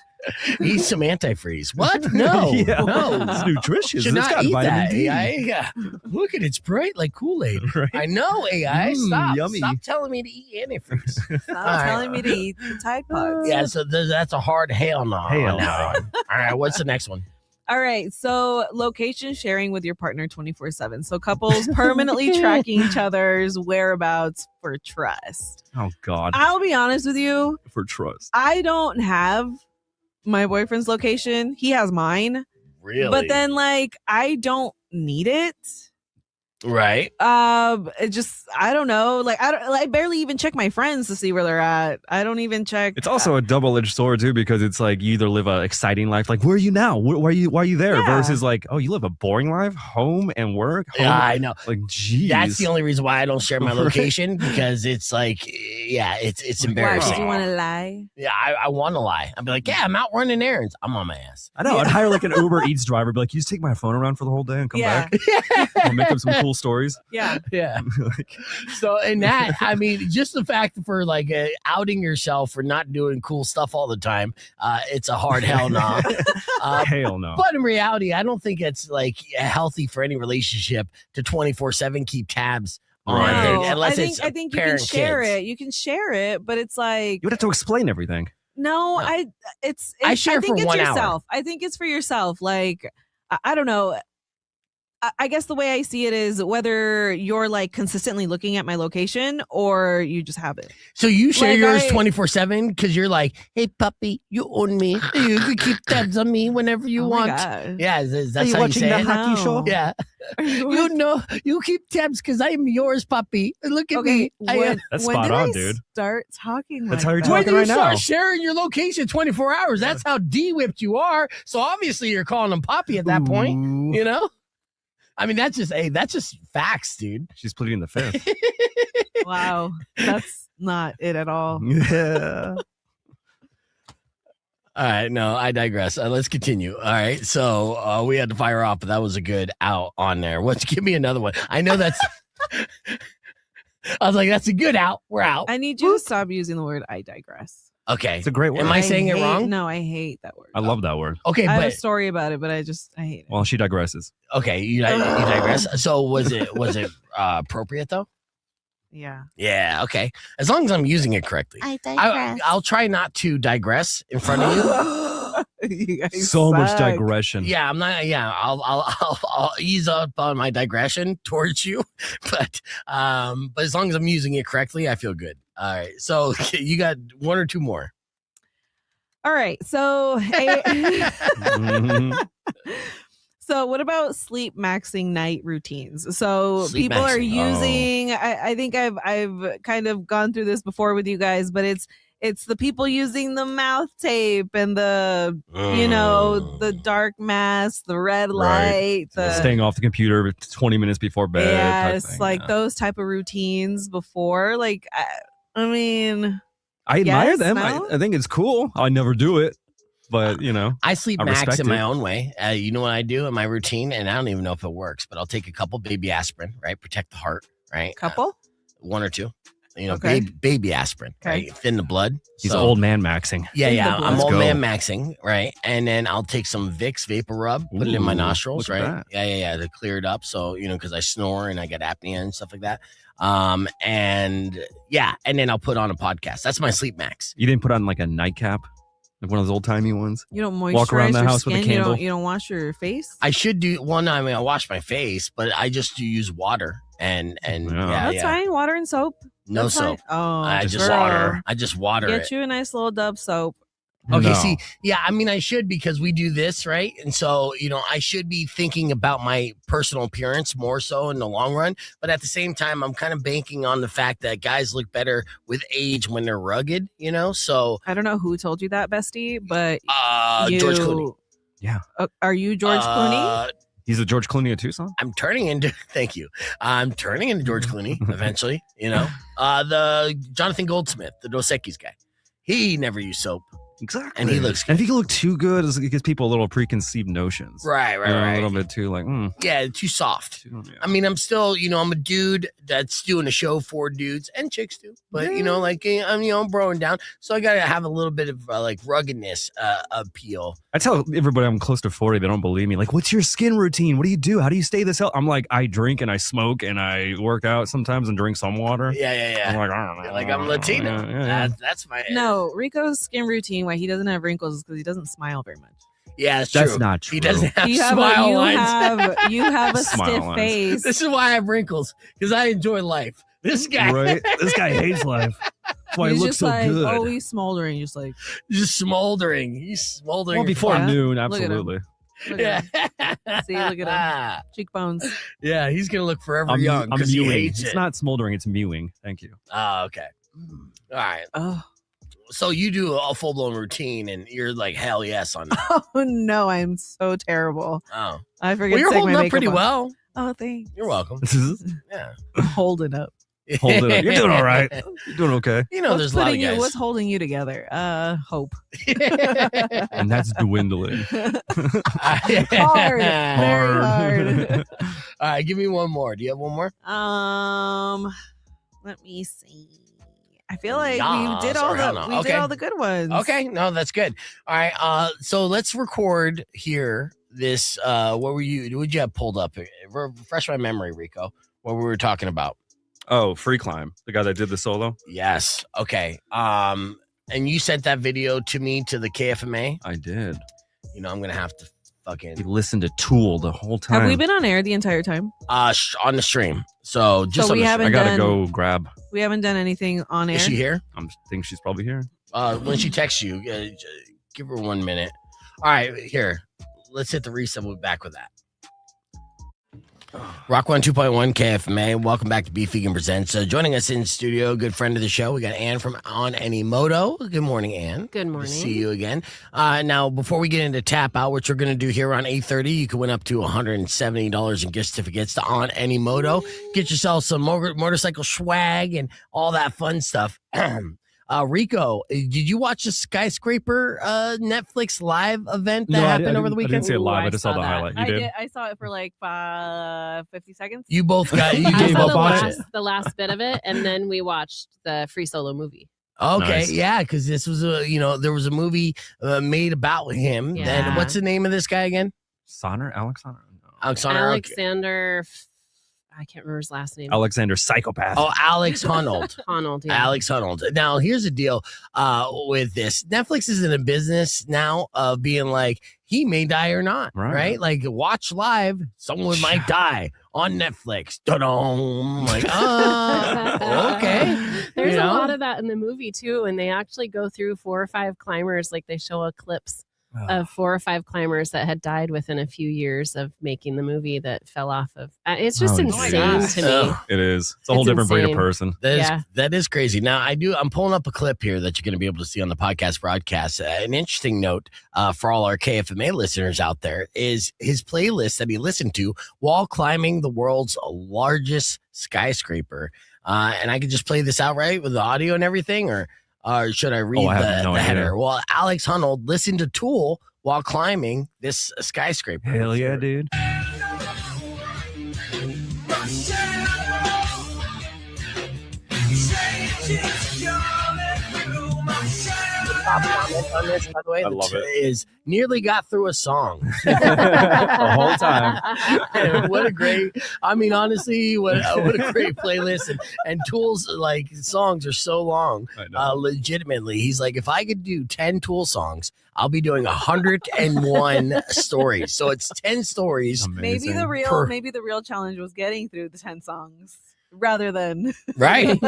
Eat some antifreeze. What? No. Yeah. No. It's nutritious. Should It's not got eat vitamin that, D. AI. Yeah. Look at it. It's bright like Kool-Aid. Right? I know, AI. Stop. yummy. Stop telling me to eat antifreeze. Stop telling me to eat the Tide Pods. Yeah, so that's a hard hell no. Hell on that one. All right, what's the next one? All right. So location sharing with your partner 24/7. So couples permanently tracking each other's whereabouts for trust. Oh, God. I'll be honest with you. For trust. I don't have my boyfriend's location. He has mine. Really? But then like I don't need it. Right. It just I don't know. Like I barely even check my friends to see where they're at. I don't even check. It's also a double-edged sword too, because it's like you either live an exciting life, like where are you now? Why are you there? Yeah. Versus like, oh, you live a boring life, home and work. Home. Yeah, I know. Like, geez. That's the only reason why I don't share my Right. location because it's like, yeah, it's Why? embarrassing. Do you want to lie? Yeah, I want to lie. I'd be like, yeah, I'm out running errands. I'm on my ass. I know. I'd hire like an Uber Eats driver, be like, you just take my phone around for the whole day and come Yeah. back. I'll make up some cool stories. Yeah. Yeah. Like, So, and that, I mean, just the fact for like outing yourself for not doing cool stuff all the time, it's a hard hell no. hell no. But in reality, I don't think it's like healthy for any relationship to 24/7 keep tabs on Right. things, No, unless I think it's you can parent share kids. it. You can share it, but it's like You would have to explain everything. no, No. it's I share I think for it's 1 hour. yourself. I think it's for yourself. Like I don't know. I guess the way I see it is whether you're like consistently looking at my location or you just have it. So you share Like, yours 24/7 because you're like, hey puppy, you own me. You can keep tabs on me whenever you want. Yeah, that's Are you how you watching say the it? hockey show? Yeah. You know, you keep tabs because I'm yours, puppy. Look at me. When, That's when spot did on, I dude. start talking That's like how you're that? When talking you right start now. sharing your location 24 hours, that's how de-whipped you are. So obviously you're calling him puppy at that point, you know? I mean, that's just facts, dude. She's pleading the fifth. Wow, that's not it at all. Yeah. All right, no, I digress. Let's continue. All right, so we had to fire off, but that was a good out on there. Give me another one. I know that's. I was like, that's a good out. We're out. I need you to stop using the word "I digress." Okay, It's a great word. Am I saying it wrong? No, I hate that word. I love that word. Okay, I have a but story about it, but I hate it. Well, she digresses. okay, you digress. So was it appropriate though? Yeah. Yeah. Okay. As long as I'm using it correctly. I digress. I'll try not to digress in front of you. You guys So much suck. digression. Yeah, I'm not. Yeah, I'll ease up on my digression towards you, but as long as I'm using it correctly, I feel good. All right, so you got one or two more. All right. So, so what about sleep maxing night routines? So Sleep people are maxing. using. I think I've kind of gone through this before with you guys, but it's the people using the mouth tape and the the dark mask, the red light, the Staying off the computer 20 minutes before bed. type yes, thing, like yeah. those type of routines before. Like, I mean, I admire yes, them. no? I think it's cool. I never do it, but I sleep I max respect in my it. own way. You know what I do in my routine, and I don't even know if it works, but I'll take a couple baby aspirin, right? Protect the heart, right? Couple? One or two. You know, Okay. baby aspirin, right? Thin the blood. He's So- old man maxing. Yeah, Thin yeah. the blood. I'm Let's old go. man maxing, right? And then I'll take some Vicks vapor rub, put it in my Ooh, nostrils, look at right? that. Yeah, to clear it up. So, because I snore and I get apnea and stuff like that. And then I'll put on a podcast. That's my sleep max. You didn't put on like a nightcap, like one of those old timey ones. you don't moisturize Walk around the your house with a skin. candle. You don't wash your face. I should do one. I mean, I wash my face, but I just do use water and Yeah. That's fine. Water and soap. no That's soap. fine. Oh, I just girl. water. I just water Get it. you a nice little Dove soap. Okay, No. see, yeah, I mean, I should because we do this, right? And so, I should be thinking about my personal appearance more so in the long run. But at the same time, I'm kind of banking on the fact that guys look better with age when they're rugged, So, I don't know who told you that, bestie, but George Clooney. Yeah. Are you George Clooney? He's a George Clooney of Tucson. I'm turning into, thank you. I'm turning into George Clooney eventually, The Jonathan Goldsmith, the Dos Equis guy. He never used soap. Exactly. And he looks And if you look too good, it gives people a little preconceived notions. Right. A little bit too like, Yeah, too soft. yeah. I mean, I'm still, I'm a dude that's doing a show for dudes and chicks too. But I'm, I'm broing down, so I gotta have a little bit of ruggedness appeal. I tell everybody I'm close to 40, they don't believe me. Like, what's your skin routine? What do you do? How do you stay this healthy? I'm like, I drink and I smoke and I work out sometimes and drink some water. Yeah. I'm like, I don't know. Like I'm Latino. Yeah. That's my No, Rico's skin routine, why he doesn't have wrinkles is because he doesn't smile very much. Yeah, that's true. That's not true. He doesn't have You have smile a, you lines. have you have a Smile stiff lines. face. This is why I have wrinkles, because I enjoy life. This guy, Right? This guy hates life. That's why he He's looks just so like, good. oh, he's smoldering, just like just smoldering. He's smoldering. Well, before Yeah. noon, Look at him. absolutely. look at him. See, look at him. Cheekbones. Yeah, he's gonna look forever I'm young because he mewing. hates It's it. not smoldering, it's mewing. Thank you. Oh, okay. All right. Oh. So you do a full blown routine, and you're like, hell yes on that. Oh no, I'm so terrible. Oh, I forget. well, you're to take holding my up makeup pretty off. well. Oh, thanks. You're welcome. Yeah, Holding up. Hold it up. You're doing all right. You're doing okay. There's a lot of guys. What's holding you together? Hope. And that's dwindling. Hard. Very hard. All right, give me one more. Do you have one more? Let me see. I feel like Yes, we did or hell no. did all the good ones. Okay, no, that's good. All right, so let's record here. This, what would you have pulled up? Refresh my memory, Rico. What we were talking about. Oh, Free Climb, the guy that did the solo. Yes. Okay. And you sent that video to me to the KFMA. I did. I'm gonna have to fucking. He listened to Tool the whole time. Have we been on air the entire time? On the stream. So just So on we the haven't I gotta done- go grab. We haven't done anything on air. Is she here? I think she's probably here. When she texts you, give her 1 minute. All right, here. Let's hit the reset. We'll be back with that. Rock 102.1 KFMA. Welcome back to Beef Vegan Presents. Joining us in studio, good friend of the show. We got Ann from On Any Moto. Good morning, Ann. Good morning. Good to see you again. Now, before we get into Tap Out, which we're going to do here around 8:30, you can win up to $170 in gift certificates to On Any Moto. Get yourself some motorcycle swag and all that fun stuff. Rico, did you watch the Skyscraper Netflix live event that happened over the weekend? I didn't see it live. I just saw the highlight. You did? I saw it for like 50 seconds. You both got. You I gave saw up on it. the last bit of it, and then we watched the Free Solo movie. Okay, Nice. yeah, because this was there was a movie made about him. Yeah. And what's the name of this guy again? Alexander? Alexander. I can't remember his last name. Alexander Psychopath. Oh, Alex Honnold. Honnold, yeah. Alex Honnold. Now, here's the deal with this. Netflix is in a business now of being like, he may die or not, right? Like, watch live, someone might die on Netflix. Da-dum. Like, okay. There's a lot of that in the movie, too, and they actually go through 4 or 5 climbers. Like, they show a clips of 4 or 5 climbers that had died within a few years of making the movie that fell off of. It's just insane to me. It is. It's a whole different breed of person. That is crazy. Now, I'm pulling up a clip here that you're going to be able to see on the podcast broadcast. An interesting note for all our KFMA listeners out there is his playlist that he listened to while climbing the world's largest skyscraper. And I could just play this out right with the audio and everything, or should I read the header? Well, Alex Honnold listened to Tool while climbing this skyscraper. Hell yeah, dude. On this, by the way, I love it. Is nearly got through a song the whole time. What a great! I mean, honestly, what a great playlist. And Tool's like songs are so long. Legitimately, he's like, if I could do 10 Tool songs, I'll be doing 101 stories. So it's 10 stories. Maybe the real challenge was getting through the 10 songs rather than right.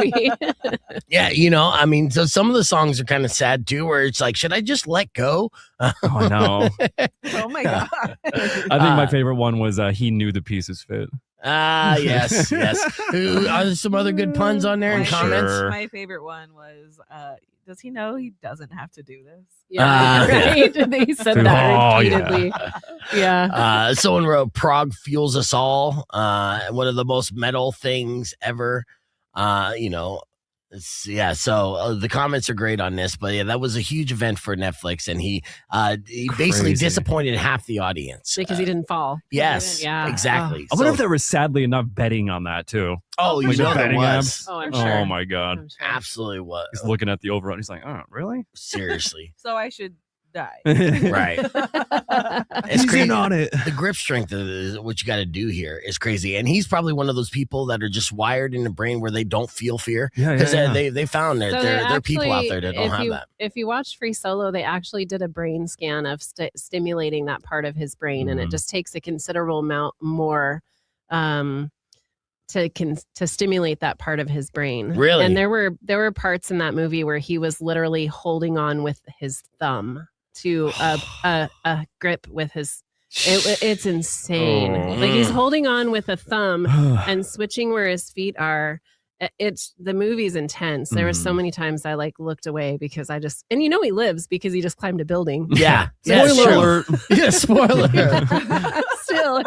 Yeah, I mean, so some of the songs are kind of sad too, where it's like, should I just let go? Oh no. Oh my god. I think my favorite one was He Knew the Pieces Fit. Yes. Are there some other good puns on there in comments? Sure. My favorite one was does he know he doesn't have to do this? Yeah, right. They said that repeatedly. Yeah. Someone wrote Prague fuels us all. One of the most metal things ever. So the comments are great on this, but yeah, that was a huge event for Netflix, and he basically disappointed half the audience because he didn't fall. Yes, exactly. I wonder if there was sadly enough betting on that too. Oh, like there betting was. Oh, I'm sure. Oh my god, Sure. Absolutely was. He's looking at the over, and he's like, "Oh, really? Seriously?" So I should die. Right. It's He's crazy. in on it. The grip strength of what you got to do here is crazy, and he's probably one of those people that are just wired in the brain where they don't feel fear. Because they found that there are people out there that don't have that. If you watch Free Solo, they actually did a brain scan of stimulating that part of his brain, and it just takes a considerable amount more to stimulate that part of his brain. Really? And there were parts in that movie where he was literally holding on with his thumb to a grip with his. It's insane. Like he's holding on with a thumb and switching where his feet are. The movie's intense. There were so many times I looked away because and he lives because he just climbed a building. Yeah. Spoiler alert. Yeah, spoiler. Still,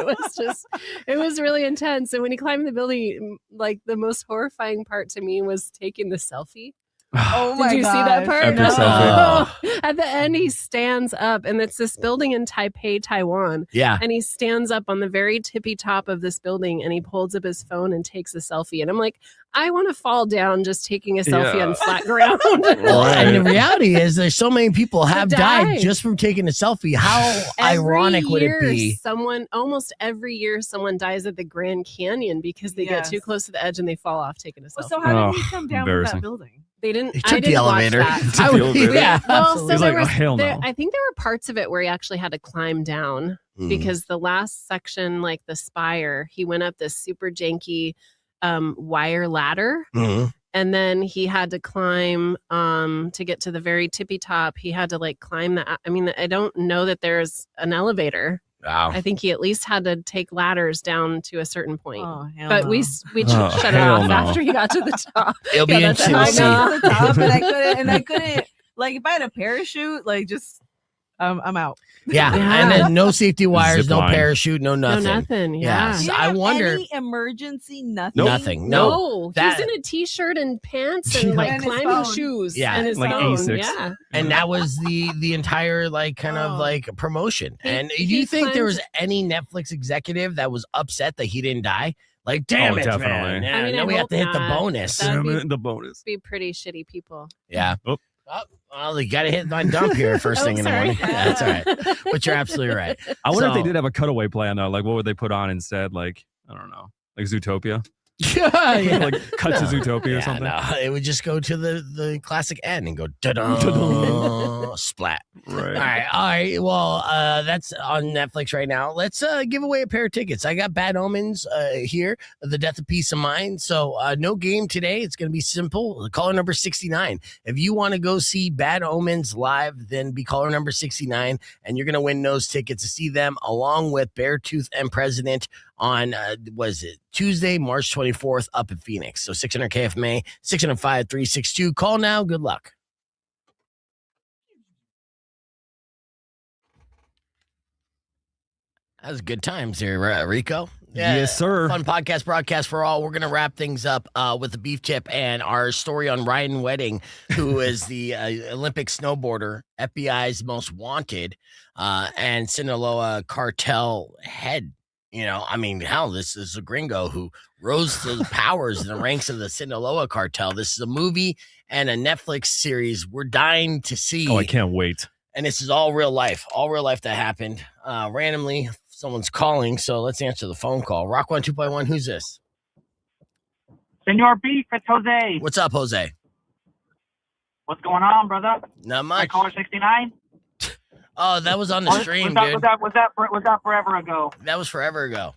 it was really intense. And when he climbed the building, the most horrifying part to me was taking the selfie. Oh my god! Did you see that part? Epic No. selfie. At the end, he stands up, and it's this building in Taipei, Taiwan. Yeah. And he stands up on the very tippy top of this building, and he holds up his phone and takes a selfie. And I'm like, I want to fall down just taking a selfie on flat ground. Well, and the reality is, there's so many people have died just from taking a selfie. How ironic would it be? Almost every year, someone dies at the Grand Canyon because they get too close to the edge and they fall off taking a selfie. So how did he come down with that building? They didn't. He took I didn't the elevator. Watch that. Yeah. Well, so He's there like, was, oh, hell no. I think there were parts of it where he actually had to climb down. because the last section, like the spire, he went up this super janky wire ladder. And then he had to climb to get to the very tippy top. He had to like climb that. I mean, I don't know that there's an elevator. Wow. I think he at least had to take ladders down to a certain point. Oh, hell but no. we shut it off after he got to the top. It'll be interesting. I got to the top, and I couldn't. Like, if I had a parachute, like, just I'm out. Yeah. And then no safety wires, no parachute, no nothing. No nothing. Yeah. Do you I have wonder. any emergency nothing. Nothing. No. That- He's in a t-shirt and pants and like And his climbing phone. shoes. Yeah. And his Like phone. Asics. Yeah. And that was the entire like kind of like promotion. And do you think there was any Netflix executive that was upset that he didn't die? Like, damn it, definitely. man. Yeah, I mean, now I we have hope to hit the not. bonus. That'd be- The bonus. Be pretty shitty people. Yeah. Oh. Well, you got to hit my dump here first thing in the sorry. morning. Yeah, that's all right. But you're absolutely right. I wonder if they So- did have a cutaway plan though. Like, what would they put on instead? Like, I don't know, like Zootopia. Yeah. Like cut to Zootopia or Yeah, something. no, it would just go to the classic end and go da-da, splat. Right. All right. Well, that's on Netflix right now. Let's give away a pair of tickets. I got Bad Omens here, The Death of Peace of Mind. So no game today. It's going to be simple. Caller number 69. If you want to go see Bad Omens live, then be caller number 69, and you're going to win those tickets to see them along with Beartooth and President on was it Tuesday, March 24th up in Phoenix. So 600 KFMA, 605-362. Call now. Good luck. That was good times here, Rico. Yes, sir. Fun podcast broadcast for all. We're going to wrap things up with the beef tip and our story on Ryan Wedding, who is the Olympic snowboarder, FBI's most wanted, and Sinaloa cartel head. You know, I mean, hell, this is a gringo who rose to the powers in the ranks of the Sinaloa cartel. This is a movie and a Netflix series we're dying to see. Oh, I can't wait. And this is all real life that happened. Randomly, someone's calling, so let's answer the phone call. Rock 1 2.1, who's this? Senor Beef, it's Jose. What's up, Jose? What's going on, brother? Not much. Caller 69? Oh, that was on the stream, dude. Was that forever ago? That was forever ago.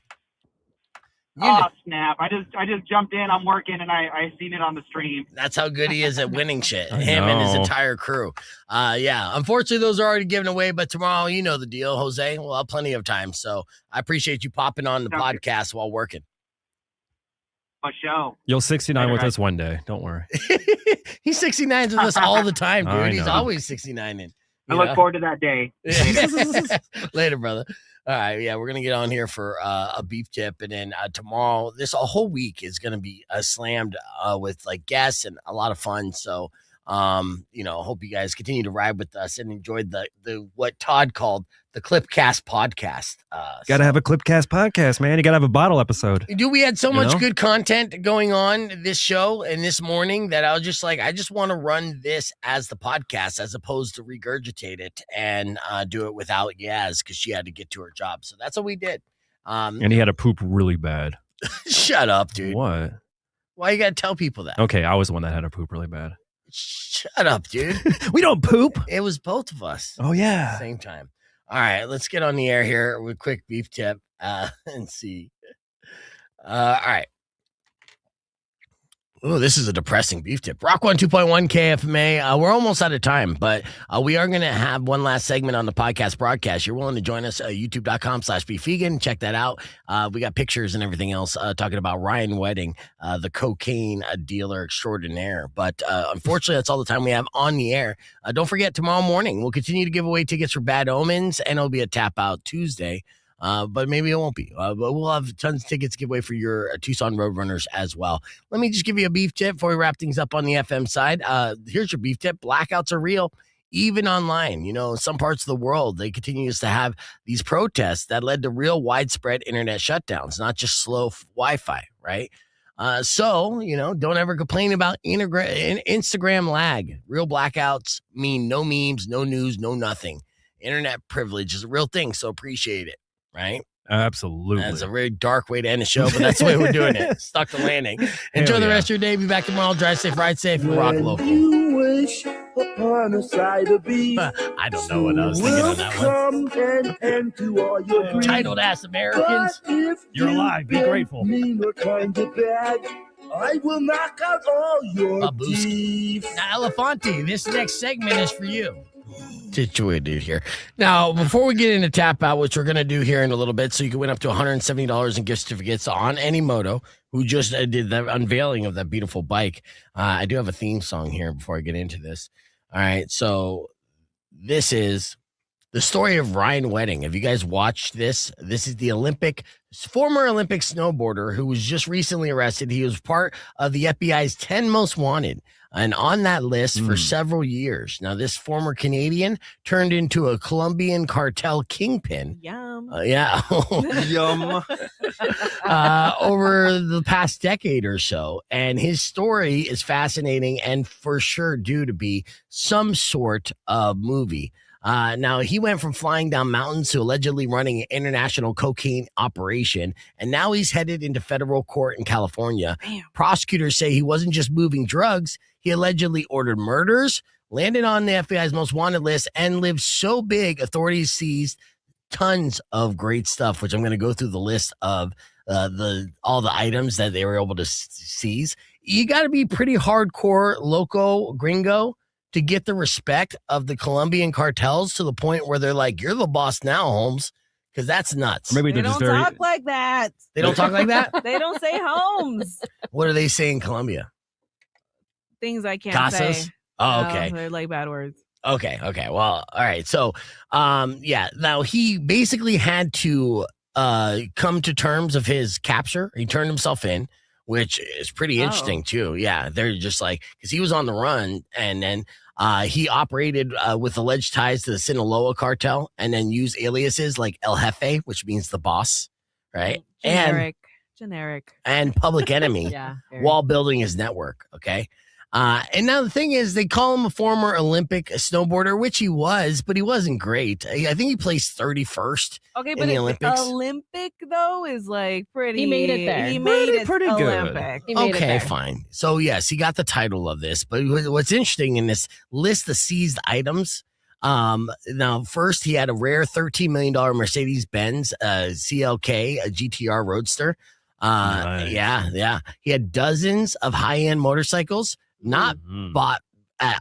Oh, snap. I just jumped in. I'm working, and I seen it on the stream. That's how good he is at winning shit. I Him and his know. entire crew. Yeah, unfortunately, those are already given away, but tomorrow, you know the deal, Jose. We'll have plenty of time. So I appreciate you popping on the podcast while working. For sure. You'll 69 with Right. us one day. Don't worry. He's 69s with us all the time, I dude. He's know. always 69ing. I look forward to that day. Later, brother. All right, yeah, we're gonna get on here for a beef tip, and then tomorrow, this a whole week is gonna be slammed with like guests and a lot of fun. So, you know, hope you guys continue to ride with us and enjoyed the what Todd called the Clipcast podcast. Got to have a Clipcast podcast, man. You got to have a bottle episode. Dude, we had so You much know? good content going on this show and this morning that I was just like, I just want to run this as the podcast as opposed to regurgitate it and do it without Yas because she had to get to her job. So that's what we did. And he had to poop really bad. Shut up, dude. What? Why you got to tell people that? Okay, I was the one that had to poop really bad. Shut up, dude. We don't poop. It was both of us. Oh, yeah. At the same time. All right, let's get on the air here with a quick beef tip and see. All right. Oh, this is a depressing beef tip. Rock 1 2.1 KFMA. We're almost out of time, but we are going to have one last segment on the podcast broadcast. You're willing to join us, youtube.com/beefvegan. Check that out. We got pictures and everything else talking about Ryan Wedding, the cocaine dealer extraordinaire. But unfortunately, that's all the time we have on the air. Don't forget, tomorrow morning, we'll continue to give away tickets for Bad Omens, and it'll be a Tap Out Tuesday. But maybe it won't be. But we'll have tons of tickets to give away for your Tucson Roadrunners as well. Let me just give you a beef tip before we wrap things up on the FM side. Here's your beef tip. Blackouts are real, even online. You know, in some parts of the world, they continue to have these protests that led to real widespread internet shutdowns, not just slow Wi-Fi, right? So, you know, don't ever complain about Instagram lag. Real blackouts mean no memes, no news, no nothing. Internet privilege is a real thing, so appreciate it. Right? Absolutely. That's a very dark way to end the show, but that's the way we're doing it. Stuck the landing. Enjoy the rest of your day. Be back tomorrow. Drive safe, ride safe, and rock local. You wish upon a side of beef. I don't know what I was thinking on that one. Come and to all your grief. Titled Ass Americans. But if You're alive. Be grateful. Mean or kind of bad, I will knock out all your teeth. Now, Elefante, this next segment is for you. Situated here. Now, before we get into Tap Out, which we're going to do here in a little bit, so you can win up to $170 in gift certificates on any moto, who just did the unveiling of that beautiful bike. I do have a theme song here before I get into this. All right, so this is the story of Ryan Wedding. Have you guys watched this? This is the former Olympic snowboarder who was just recently arrested. He was part of the FBI's 10 Most Wanted, and on that list for several years. Now, this former Canadian turned into a Colombian cartel kingpin. Yum. Yeah. Yum. Over the past decade or so. And his story is fascinating and for sure due to be some sort of movie. Now, he went from flying down mountains to allegedly running an international cocaine operation, and now he's headed into federal court in California. Damn. Prosecutors say he wasn't just moving drugs. He allegedly ordered murders, landed on the FBI's most wanted list, and lived so big, authorities seized tons of great stuff, which I'm going to go through the list of all the items that they were able to seize. You got to be pretty hardcore, loco, gringo, to get the respect of the Colombian cartels to the point where they're like, you're the boss now, Holmes, because that's nuts. Maybe They don't talk like that. They don't talk like that? They don't say Holmes. What do they say in Colombia? Things I can't Casas? say. Oh, No, okay. they're like bad words. Okay. Well, all right. So, yeah. Now he basically had to come to terms of his capture. He turned himself in, which is pretty interesting too. Yeah, they're just like, because he was on the run, and then he operated with alleged ties to the Sinaloa cartel, and then used aliases like El Jefe, which means the boss, right? Generic. And Public Enemy while building his network. Okay. And now the thing is, they call him a former Olympic snowboarder, which he was, but he wasn't great. I think he placed 31st in the Olympics. Olympic, though, is like pretty. He made it there. He made it pretty good. Olympic. He made it Okay, there. fine. So, yes, he got the title of this. But what's interesting in this list of seized items, now, first, he had a rare $13 million Mercedes-Benz CLK, a GTR Roadster. Nice. Yeah. He had dozens of high-end motorcycles. Not bought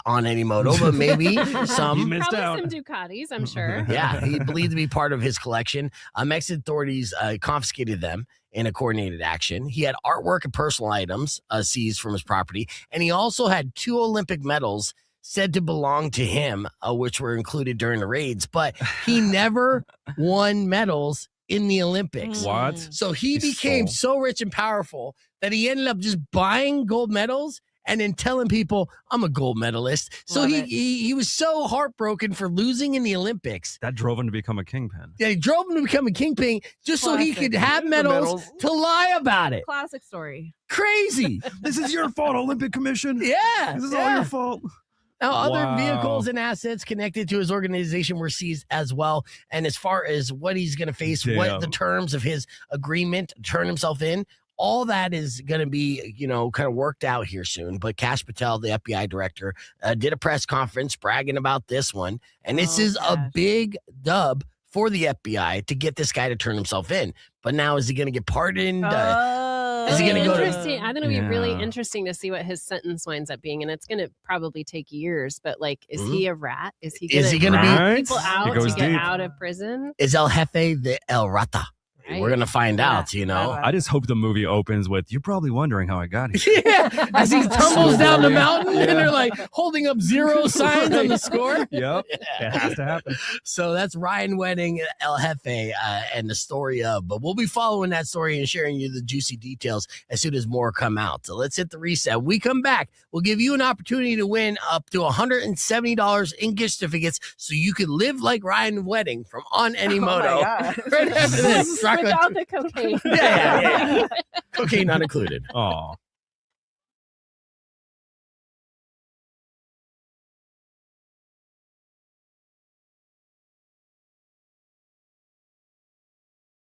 on any moto, but maybe some. Probably some Ducatis, I'm sure. Yeah, he believed to be part of his collection. Mexican authorities confiscated them in a coordinated action. He had artwork and personal items seized from his property, and he also had 2 Olympic medals said to belong to him, which were included during the raids, but he never won medals in the Olympics. What? So he became so rich and powerful that he ended up just buying gold medals and then telling people, I'm a gold medalist. So he was so heartbroken for losing in the Olympics. That drove him to become a kingpin. Yeah, he drove him to become a kingpin just so he could have medals to lie about it. Classic story. Crazy. This is your fault, Olympic Commission. Yeah. This is all your fault. Now, other vehicles and assets connected to his organization were seized as well. And as far as what he's going to face, what the terms of his agreement to turn himself in, all that is going to be, kind of worked out here soon. But Kash Patel, the FBI director, did a press conference bragging about this one. And this is a big dub for the FBI to get this guy to turn himself in. But now, is he going to get pardoned? Is he going to go to... I think it'll be really interesting to see what his sentence winds up being. And it's going to probably take years. But, is he a rat? Is he going to be people out to get out of prison? Is El Jefe the El Rata? Right. We're going to find out, I just hope the movie opens with, you're probably wondering how I got here. Yeah, as he tumbles down the mountain and they're like holding up 0 signs on the score. Yep, it has to happen. So that's Ryan Wedding, El Jefe, and the story of. But we'll be following that story and sharing you the juicy details as soon as more come out. So let's hit the reset. When we come back, we'll give you an opportunity to win up to $170 in gift certificates so you can live like Ryan Wedding from On Any Moto. Right after this. Without the cocaine. Yeah. Cocaine not included. Oh.